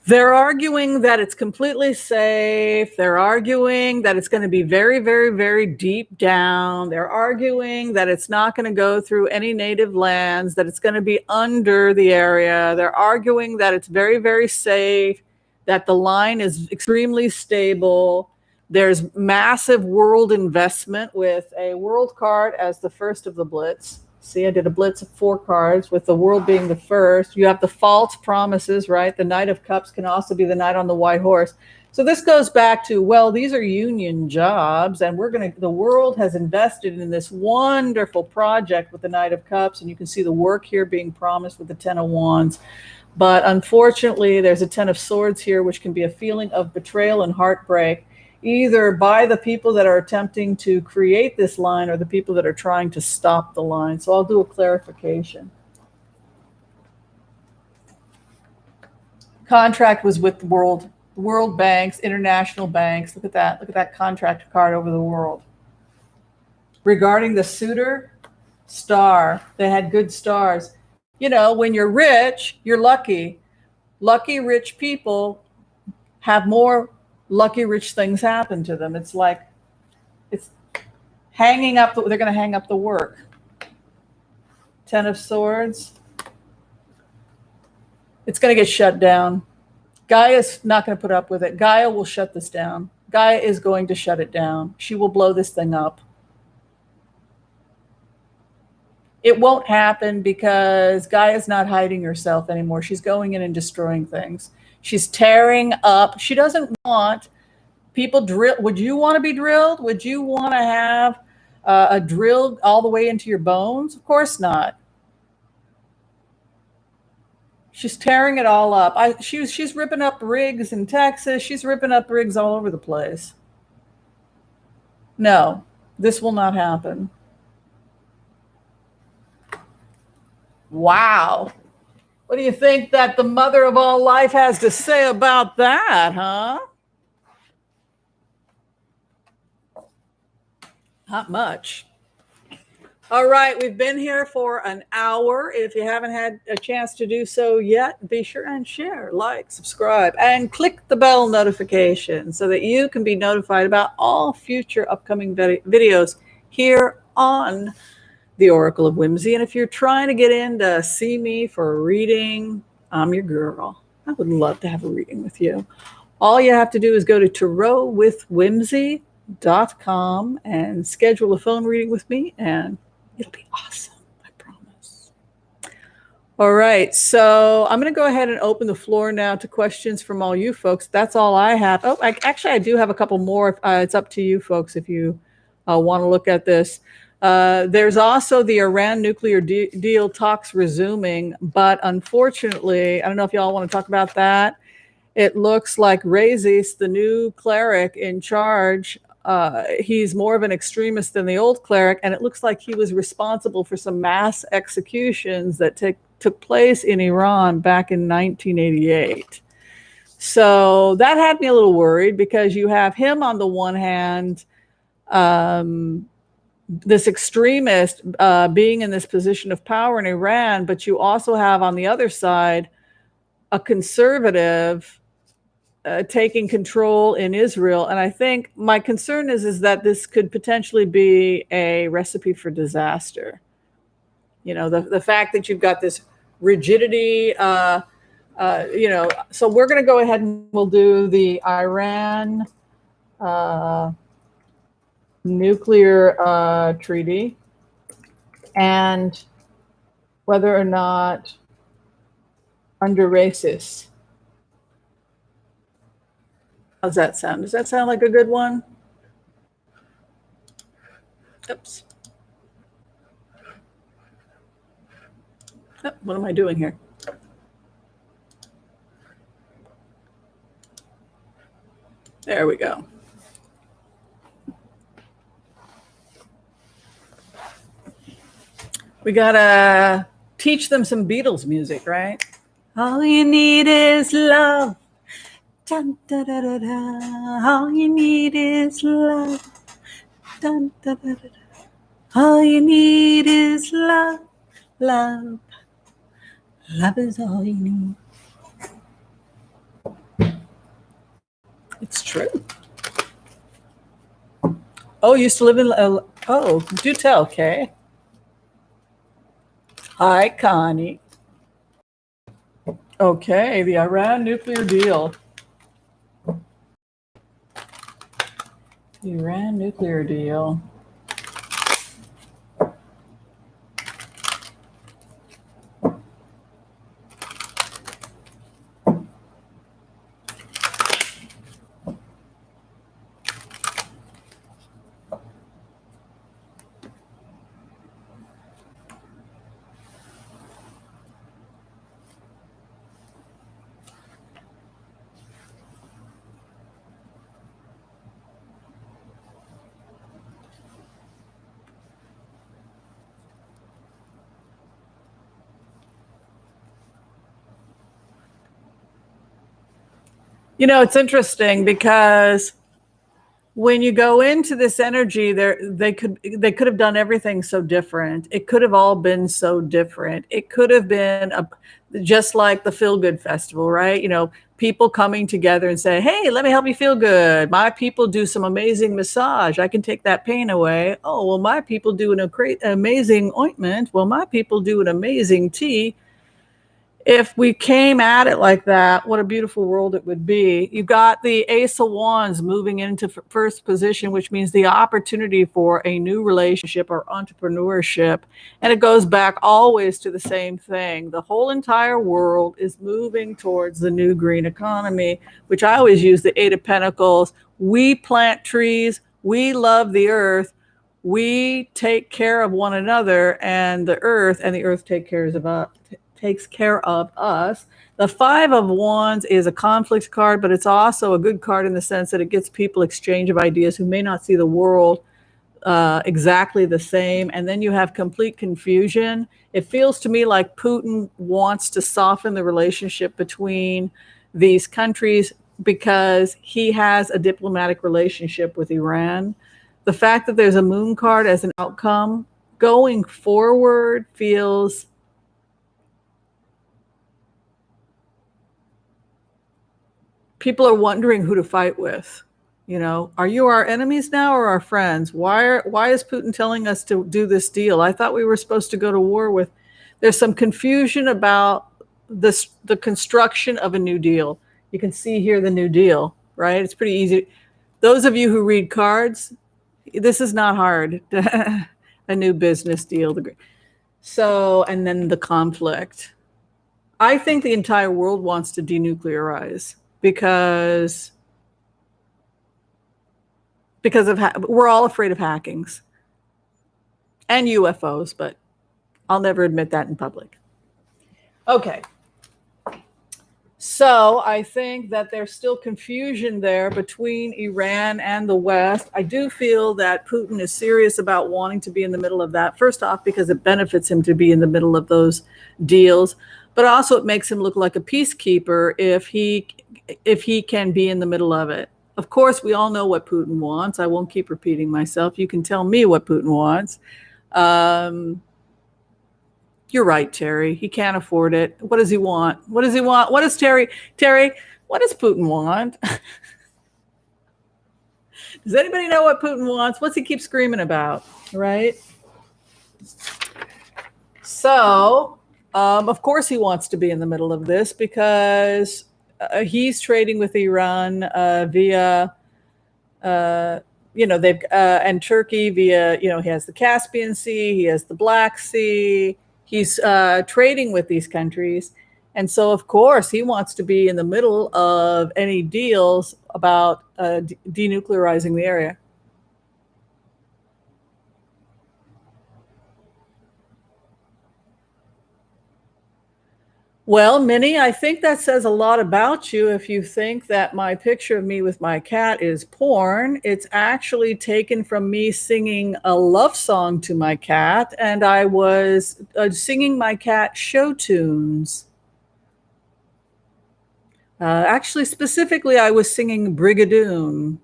They're arguing that it's completely safe. They're arguing that it's going to be very, very, very deep down. They're arguing that it's not going to go through any native lands, that it's going to be under the area. They're arguing that it's very, very safe, that the line is extremely stable. There's massive world investment with a world card as the first of the Blitz. See, I did a Blitz of 4 cards with the world being the first. You have the false promises, right? The Knight of Cups can also be the Knight on the White Horse. So this goes back to, well, these are union jobs, and the world has invested in this wonderful project with the Knight of Cups, and you can see the work here being promised with the Ten of Wands. But unfortunately, there's a Ten of Swords here, which can be a feeling of betrayal and heartbreak, either by the people that are attempting to create this line or the people that are trying to stop the line. So I'll do a clarification. Contract was with the world banks, international banks. Look at that. Look at that contract card over the world. Regarding the suitor, star. They had good stars. You know, when you're rich, you're lucky. Lucky rich people have more lucky rich things happen to them. It's like, it's hanging up, they're going to hang up the work. Ten of Swords. It's going to get shut down. Gaia's not going to put up with it. Gaia will shut this down. Gaia is going to shut it down. She will blow this thing up. It won't happen because Gaia's not hiding herself anymore. She's going in and destroying things. She's tearing up. She doesn't want people drill. Would you want to be drilled? Would you want to have a drill all the way into your bones? Of course not. She's tearing it all up. She's ripping up rigs in Texas. She's ripping up rigs all over the place. No, this will not happen. Wow. What do you think that the mother of all life has to say about that, huh? Not much. All right, we've been here for an hour. If you haven't had a chance to do so yet, be sure and share, like, subscribe, and click the bell notification so that you can be notified about all future upcoming videos here on the Oracle of Whimsy. And if you're trying to get in to see me for a reading, I'm your girl. I would love to have a reading with you. All you have to do is go to tarotwithwhimsy.com and schedule a phone reading with me, and it'll be awesome, I promise. All right, so I'm going to go ahead and open the floor now to questions from all you folks. That's all I have. Oh, actually, I do have a couple more. It's up to you folks if you want to look at this. There's also the Iran nuclear deal talks resuming, but unfortunately, I don't know if y'all want to talk about that. It looks like Rezis, the new cleric in charge, he's more of an extremist than the old cleric, and it looks like he was responsible for some mass executions that took place in Iran back in 1988. So that had me a little worried, because you have him on the one hand, this extremist being in this position of power in Iran, but you also have on the other side a conservative taking control in Israel. And I think my concern is that this could potentially be a recipe for disaster. You know, the fact that you've got this rigidity, you know, so we're going to go ahead and we'll do the Iran nuclear treaty, and whether or not under racist. How's that sound? Does that sound like a good one? Oops. Oh, what am I doing here? There we go. We gotta teach them some Beatles music, right? All you need is love. Dun, da, da, da, da. All you need is love. Dun, da, da, da, da. All you need is love, love. Love is all you need. It's true. Oh, you used to live in, oh, do tell, Kay. Hi, Connie. Okay, the Iran nuclear deal. The Iran nuclear deal. You know, it's interesting because when you go into this energy, they could have done everything so different. It could have all been so different. It could have been just like the Feel Good Festival, right? You know, people coming together and say, "Hey, let me help you feel good. My people do some amazing massage. I can take that pain away. Oh, well, my people do an amazing ointment. Well, my people do an amazing tea." If we came at it like that, what a beautiful world it would be. You've got the Ace of Wands moving into first position, which means the opportunity for a new relationship or entrepreneurship. And it goes back always to the same thing. The whole entire world is moving towards the new green economy, which I always use the Eight of Pentacles. We plant trees. We love the earth. We take care of one another, and the earth takes care of us. The Five of Wands is a conflict card, but it's also a good card in the sense that it gets people exchange of ideas who may not see the world exactly the same. And then you have complete confusion. It feels to me like Putin wants to soften the relationship between these countries because he has a diplomatic relationship with Iran. The fact that there's a moon card as an outcome going forward feels people are wondering who to fight with. You know, are you our enemies now or our friends? Why is Putin telling us to do this deal? I thought we were supposed to go to war with. There's some confusion about the construction of a new deal. You can see here the new deal, right? It's pretty easy. Those of you who read cards, this is not hard. A new business deal. So, and then the conflict. I think the entire world wants to denuclearize because of we're all afraid of hackings. and UFOs, but I'll never admit that in public. Okay. So I think that there's still confusion there between Iran and the West. I do feel that Putin is serious about wanting to be in the middle of that. First off, because it benefits him to be in the middle of those deals, but also it makes him look like a peacekeeper if he can be in the middle of it. Of course, we all know what Putin wants. I won't keep repeating myself. You can tell me what Putin wants. You're right, Terry. He can't afford it. What does he want? What does he want? What does Terry, what does Putin want? Does anybody know what Putin wants? What's he keep screaming about, right? So, of course he wants to be in the middle of this because he's trading with Iran via, they've, and Turkey via, he has the Caspian Sea, he has the Black Sea. He's trading with these countries. And so, of course, he wants to be in the middle of any deals about denuclearizing the area. Well, Minnie, I think that says a lot about you if you think that my picture of me with my cat is porn. It's actually taken from me singing a love song to my cat, and I was singing my cat show tunes. Actually, specifically, I was singing Brigadoon.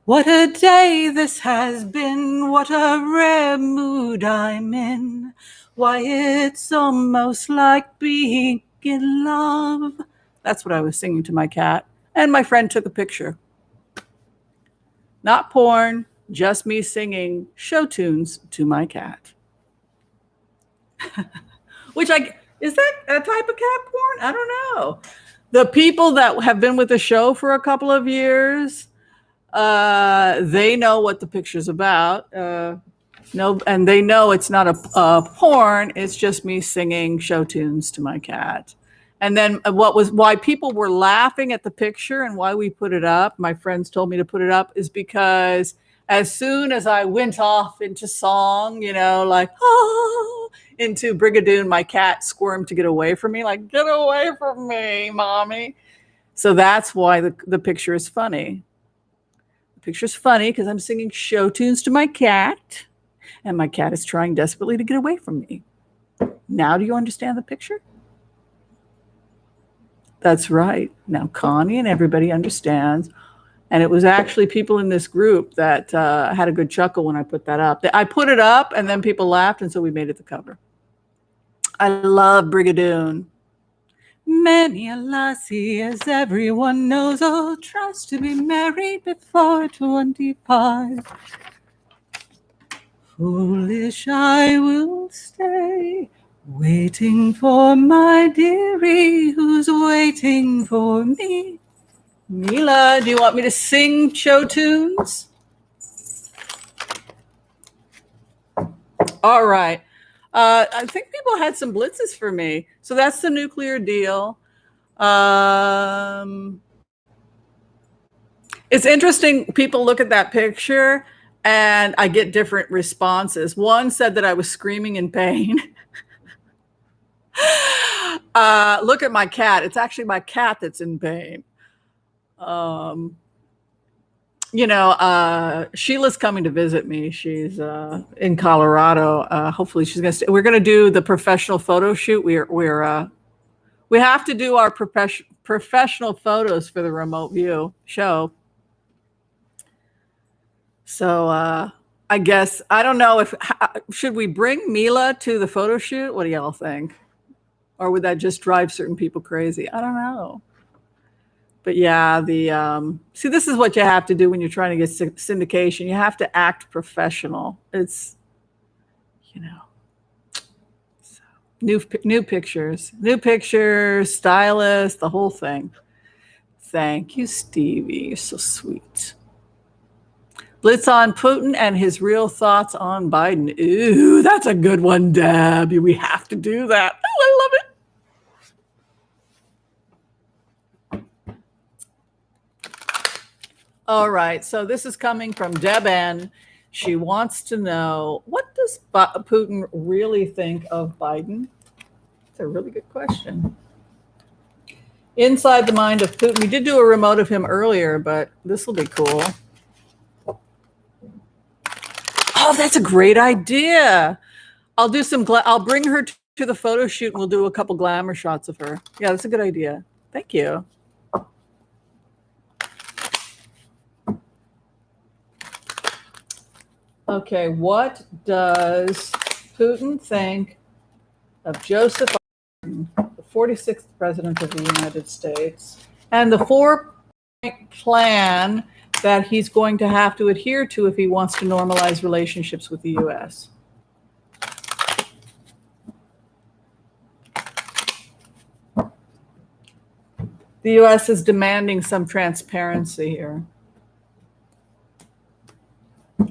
What a day this has been, what a rare mood I'm in. Why, it's almost like being in love. That's what I was singing to my cat. And my friend took a picture. Not porn, just me singing show tunes to my cat. Is that a type of cat porn? I don't know. The people that have been with the show for a couple of years, they know what the picture's about. No, and they know it's not a porn. It's just me singing show tunes to my cat. And then why people were laughing at the picture and why we put it up, my friends told me to put it up, is because as soon as I went off into song, like, into Brigadoon, my cat squirmed to get away from me, like, get away from me, mommy. So that's why the picture is funny. The picture's funny because I'm singing show tunes to my cat. And my cat is trying desperately to get away from me. Now do you understand the picture? That's right. Now Connie and everybody understands. And it was actually people in this group that had a good chuckle when I put that up. I put it up and then people laughed, and so we made it the cover. I love Brigadoon. Many a lassie, as everyone knows, tries to be married before 25. Foolish I will stay, waiting for my dearie who's waiting for me. Mila, do you want me to sing show tunes? All right. I think people had some blitzes for me. So that's the nuclear deal. It's interesting. People look at that picture and I get different responses. One said that I was screaming in pain. Look at my cat. It's actually my cat that's in pain. Sheila's coming to visit me. She's in Colorado. Hopefully she's going to stay. We're going to do the professional photo shoot. We have to do our professional photos for the remote view show. So I guess, I don't know should we bring Mila to the photo shoot? What do y'all think? Or would that just drive certain people crazy? I don't know. But yeah, see, this is what you have to do when you're trying to get syndication. You have to act professional. It's, so, new pictures, stylist, the whole thing. Thank you, Stevie. You're so sweet. Blitz on Putin and his real thoughts on Biden. Ooh, that's a good one, Deb. We have to do that. Oh, I love it. All right, so this is coming from Deb N. She wants to know, what does Putin really think of Biden? That's a really good question. Inside the mind of Putin. We did do a remote of him earlier, but this will be cool. Oh, that's a great idea. I'll do some, I'll bring her to the photo shoot and we'll do a couple glamour shots of her. Yeah, that's a good idea. Thank you. Okay, what does Putin think of Joseph Biden, the 46th president of the United States, and the 4-point plan that he's going to have to adhere to if he wants to normalize relationships with the US? The US is demanding some transparency here.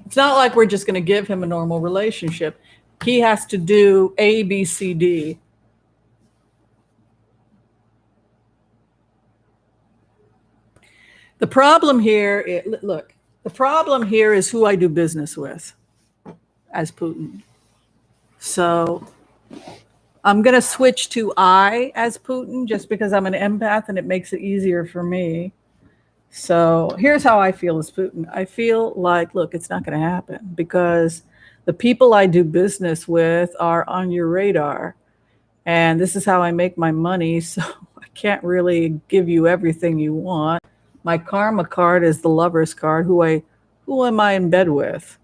It's not like we're just going to give him a normal relationship. He has to do A, B, C, D. The problem here, the problem here is who I do business with as Putin. So I'm going to switch to I as Putin just because I'm an empath and it makes it easier for me. So here's how I feel as Putin. I feel like, look, it's not going to happen because the people I do business with are on your radar. And this is how I make my money. So I can't really give you everything you want. My karma card is the lover's card. Who am I in bed with?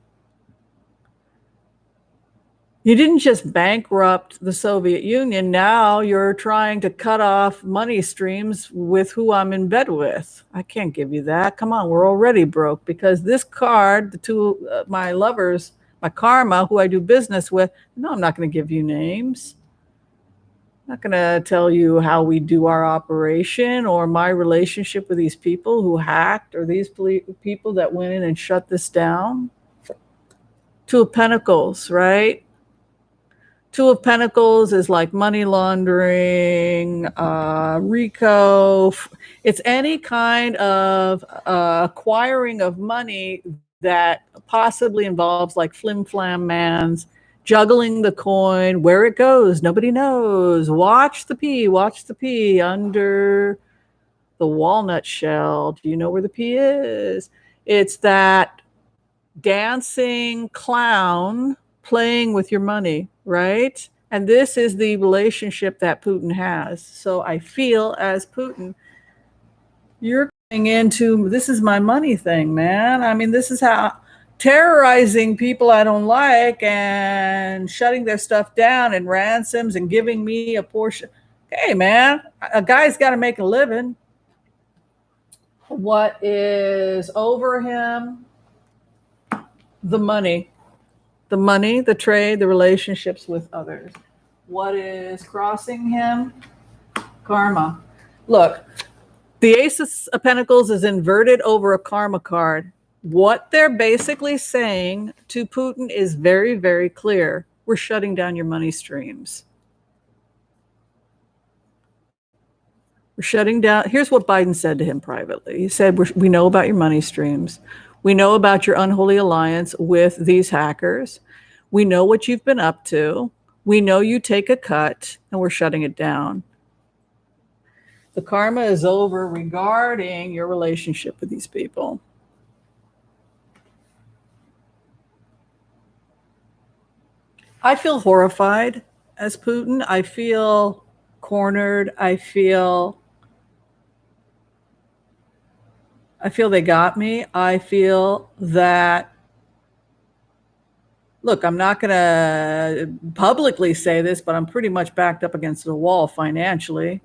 You didn't just bankrupt the Soviet Union. Now you're trying to cut off money streams with who I'm in bed with. I can't give you that. Come on, we're already broke because this card, the two, my lovers, my karma, who I do business with, no, I'm not going to give you names. I'm not going to tell you how we do our operation or my relationship with these people who hacked or these people that went in and shut this down. Two of Pentacles, right? Two of Pentacles is like money laundering, RICO. It's any kind of acquiring of money that possibly involves like flim-flam mans, juggling the coin, where it goes, nobody knows. Watch the P under the walnut shell. Do you know where the P is? It's that dancing clown playing with your money, right? And this is the relationship that Putin has. So I feel as Putin, you're going into, this is my money thing, man. I mean, this is how terrorizing people I don't like and shutting their stuff down and ransoms and giving me a portion. Hey, man, a guy's got to make a living. What is over him? The money. The money, the trade, the relationships with others. What is crossing him? Karma. Look, the Ace of Pentacles is inverted over a karma card. What they're basically saying to Putin is very, very clear. We're shutting down your money streams. We're shutting down. Here's what Biden said to him privately. He said, we know about your money streams. We know about your unholy alliance with these hackers. We know what you've been up to. We know you take a cut, and we're shutting it down. The karma is over regarding your relationship with these people. I feel horrified as Putin. I feel cornered. I feel they got me. I feel that, look, I'm not going to publicly say this, but I'm pretty much backed up against the wall financially.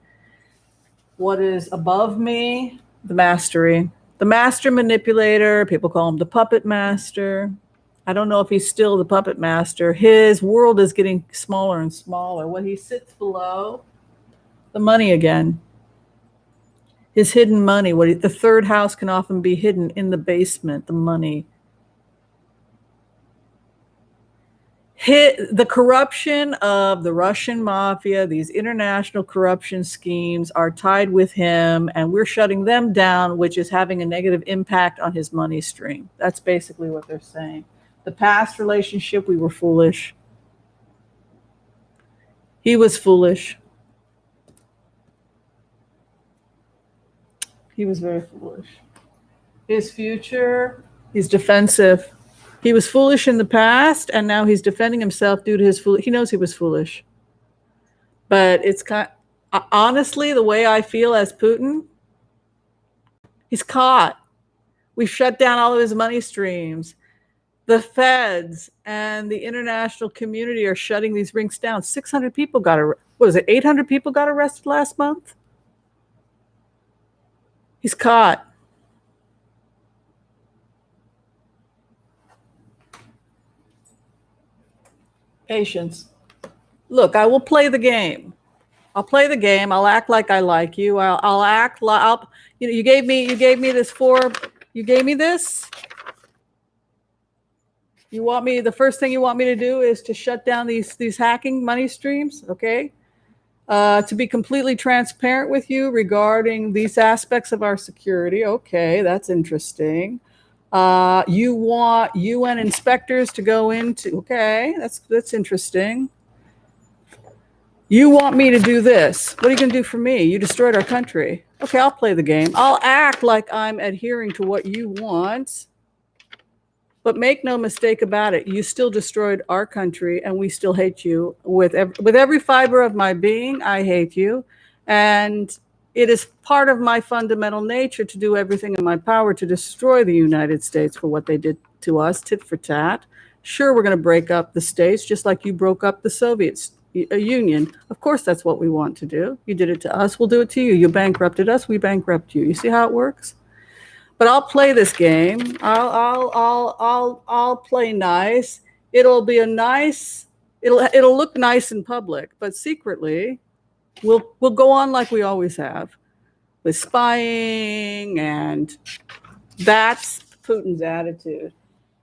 What is above me? The mastery. The master manipulator. People call him the puppet master. I don't know if he's still the puppet master. His world is getting smaller and smaller. When he sits below, the money again. His hidden money. The third house can often be hidden in the basement, the money. The corruption of the Russian mafia, these international corruption schemes are tied with him, and we're shutting them down, which is having a negative impact on his money stream. That's basically what they're saying. The past relationship, we were foolish. He was foolish. He was very foolish. His future, he's defensive. He was foolish in the past, and now he's defending himself due to his foolish. He knows he was foolish. But it's honestly, the way I feel as Putin, he's caught. We've shut down all of his money streams. The feds and the international community are shutting these rings down. 600 people got arrested. What was it? 800 people got arrested last month? He's caught. Patience. Look, I will play the game. I'll play the game. I'll act like I like you. I'll act like you gave me this you gave me this. You want me, the first thing you want me to do is to shut down these hacking money streams, okay? To be completely transparent with you regarding these aspects of our security. Okay, that's interesting. You want UN inspectors to go into, okay, that's interesting. You want me to do this. What are you going to do for me? You destroyed our country. Okay, I'll play the game. I'll act like I'm adhering to what you want. But make no mistake about it, you still destroyed our country, and we still hate you. With every fiber of my being, I hate you. And it is part of my fundamental nature to do everything in my power to destroy the United States for what they did to us, tit for tat. Sure, we're going to break up the states, just like you broke up the Soviet Union. Of course, that's what we want to do. You did it to us, we'll do it to you. You bankrupted us, we bankrupt you. You see how it works? But I'll play this game. I'll play nice. It'll be it'll look nice in public, but secretly, we'll go on like we always have, with spying, and that's Putin's attitude.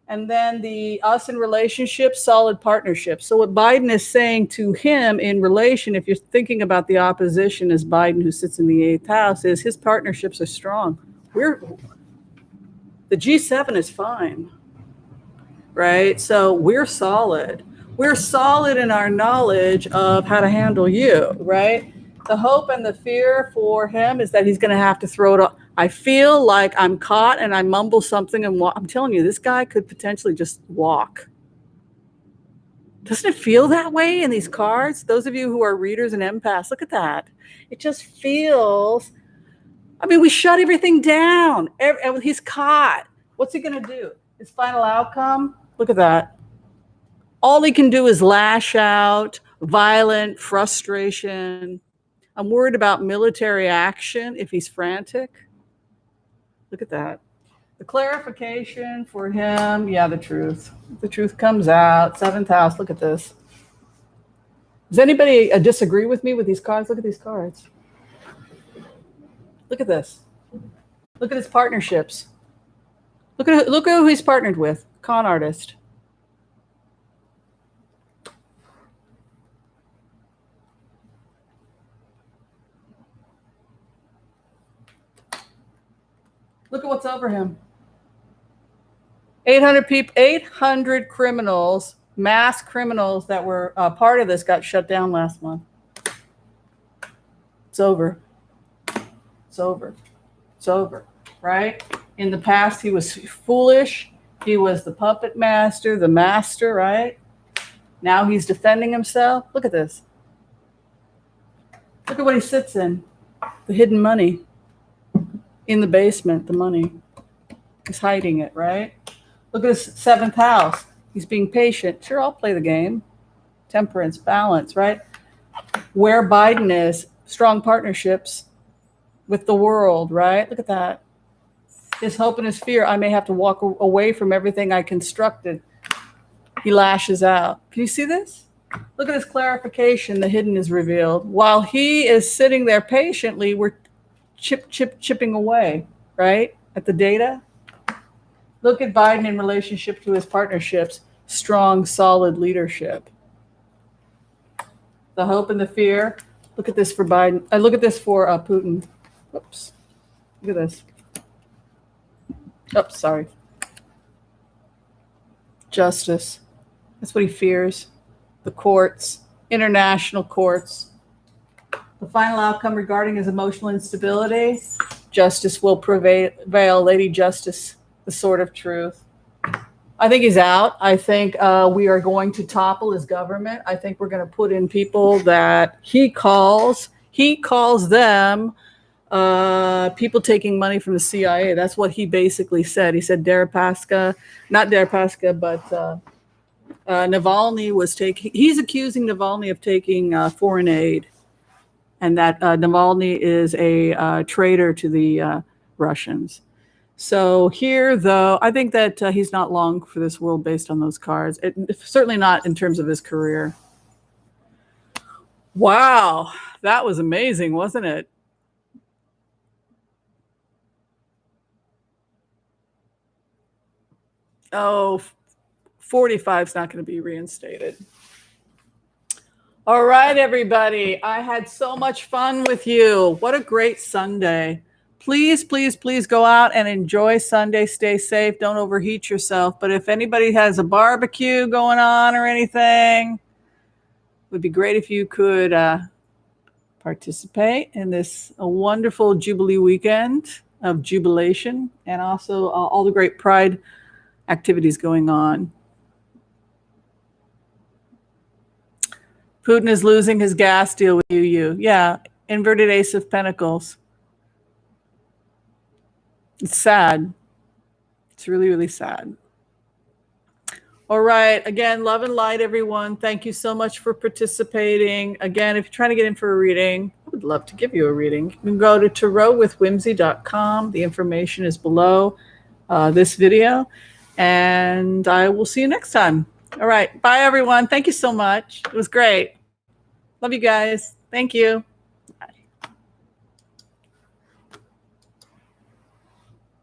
And then the us in relationships, solid partnerships. So what Biden is saying to him in relation, if you're thinking about the opposition as Biden, who sits in the 8th house, is his partnerships are strong. The G7 is fine, right? So we're solid. We're solid in our knowledge of how to handle you, right? The hope and the fear for him is that he's going to have to throw it off. I feel like I'm caught and I mumble something and I'm telling you, this guy could potentially just walk. Doesn't it feel that way in these cards? Those of you who are readers and empaths, look at that. It just feels... I mean, we shut everything down. He's caught. What's he going to do? His final outcome? Look at that. All he can do is lash out, violent, frustration. I'm worried about military action if he's frantic. Look at that. The clarification for him, yeah, the truth. The truth comes out. 7th house, look at this. Does anybody disagree with me with these cards? Look at these cards. Look at this. Look at his partnerships. Look at who he's partnered with. Con artist. Look at what's over him. 800 people, 800 criminals, mass criminals that were part of this got shut down last month. It's over. It's over. It's over, right? In the past, he was foolish. He was the puppet master, the master, right? Now he's defending himself. Look at this. Look at what he sits in. The hidden money. In the basement, the money. He's hiding it, right? Look at his 7th house. He's being patient. Sure, I'll play the game. Temperance, balance, right? Where Biden is, strong partnerships with the world, right? Look at that. His hope and his fear, I may have to walk away from everything I constructed. He lashes out. Can you see this? Look at his clarification. The hidden is revealed. While he is sitting there patiently, we're chipping away, right? At the data. Look at Biden in relationship to his partnerships. Strong, solid leadership. The hope and the fear. Look at this for Biden. Look at this for Putin. Whoops. Look at this. Oops, sorry. Justice. That's what he fears. The courts, international courts. The final outcome regarding his emotional instability, justice will prevail. Lady Justice, the sword of truth. I think he's out. I think we are going to topple his government. I think we're going to put in people that he calls them people taking money from the CIA. That's what he basically said. He said not Deripaska, but Navalny he's accusing Navalny of taking foreign aid, and that Navalny is a traitor to the Russians. So here, though, I think that he's not long for this world based on those cards. Certainly not in terms of his career. Wow, that was amazing, wasn't it? Oh, 45 is not going to be reinstated. All right, everybody. I had so much fun with you. What a great Sunday. Please, please, please go out and enjoy Sunday. Stay safe. Don't overheat yourself. But if anybody has a barbecue going on or anything, it would be great if you could participate in this wonderful Jubilee weekend of jubilation, and also all the great Pride activities going on. Putin is losing his gas deal with you. Yeah, inverted ace of pentacles. It's sad. It's really, really sad. All right. Again, love and light, everyone. Thank you so much for participating. Again, if you're trying to get in for a reading, I would love to give you a reading. You can go to tarotwithwhimsy.com. The information is below this video. And I will see you next time. All right. Bye, everyone. Thank you so much. It was great. Love you guys. Thank you.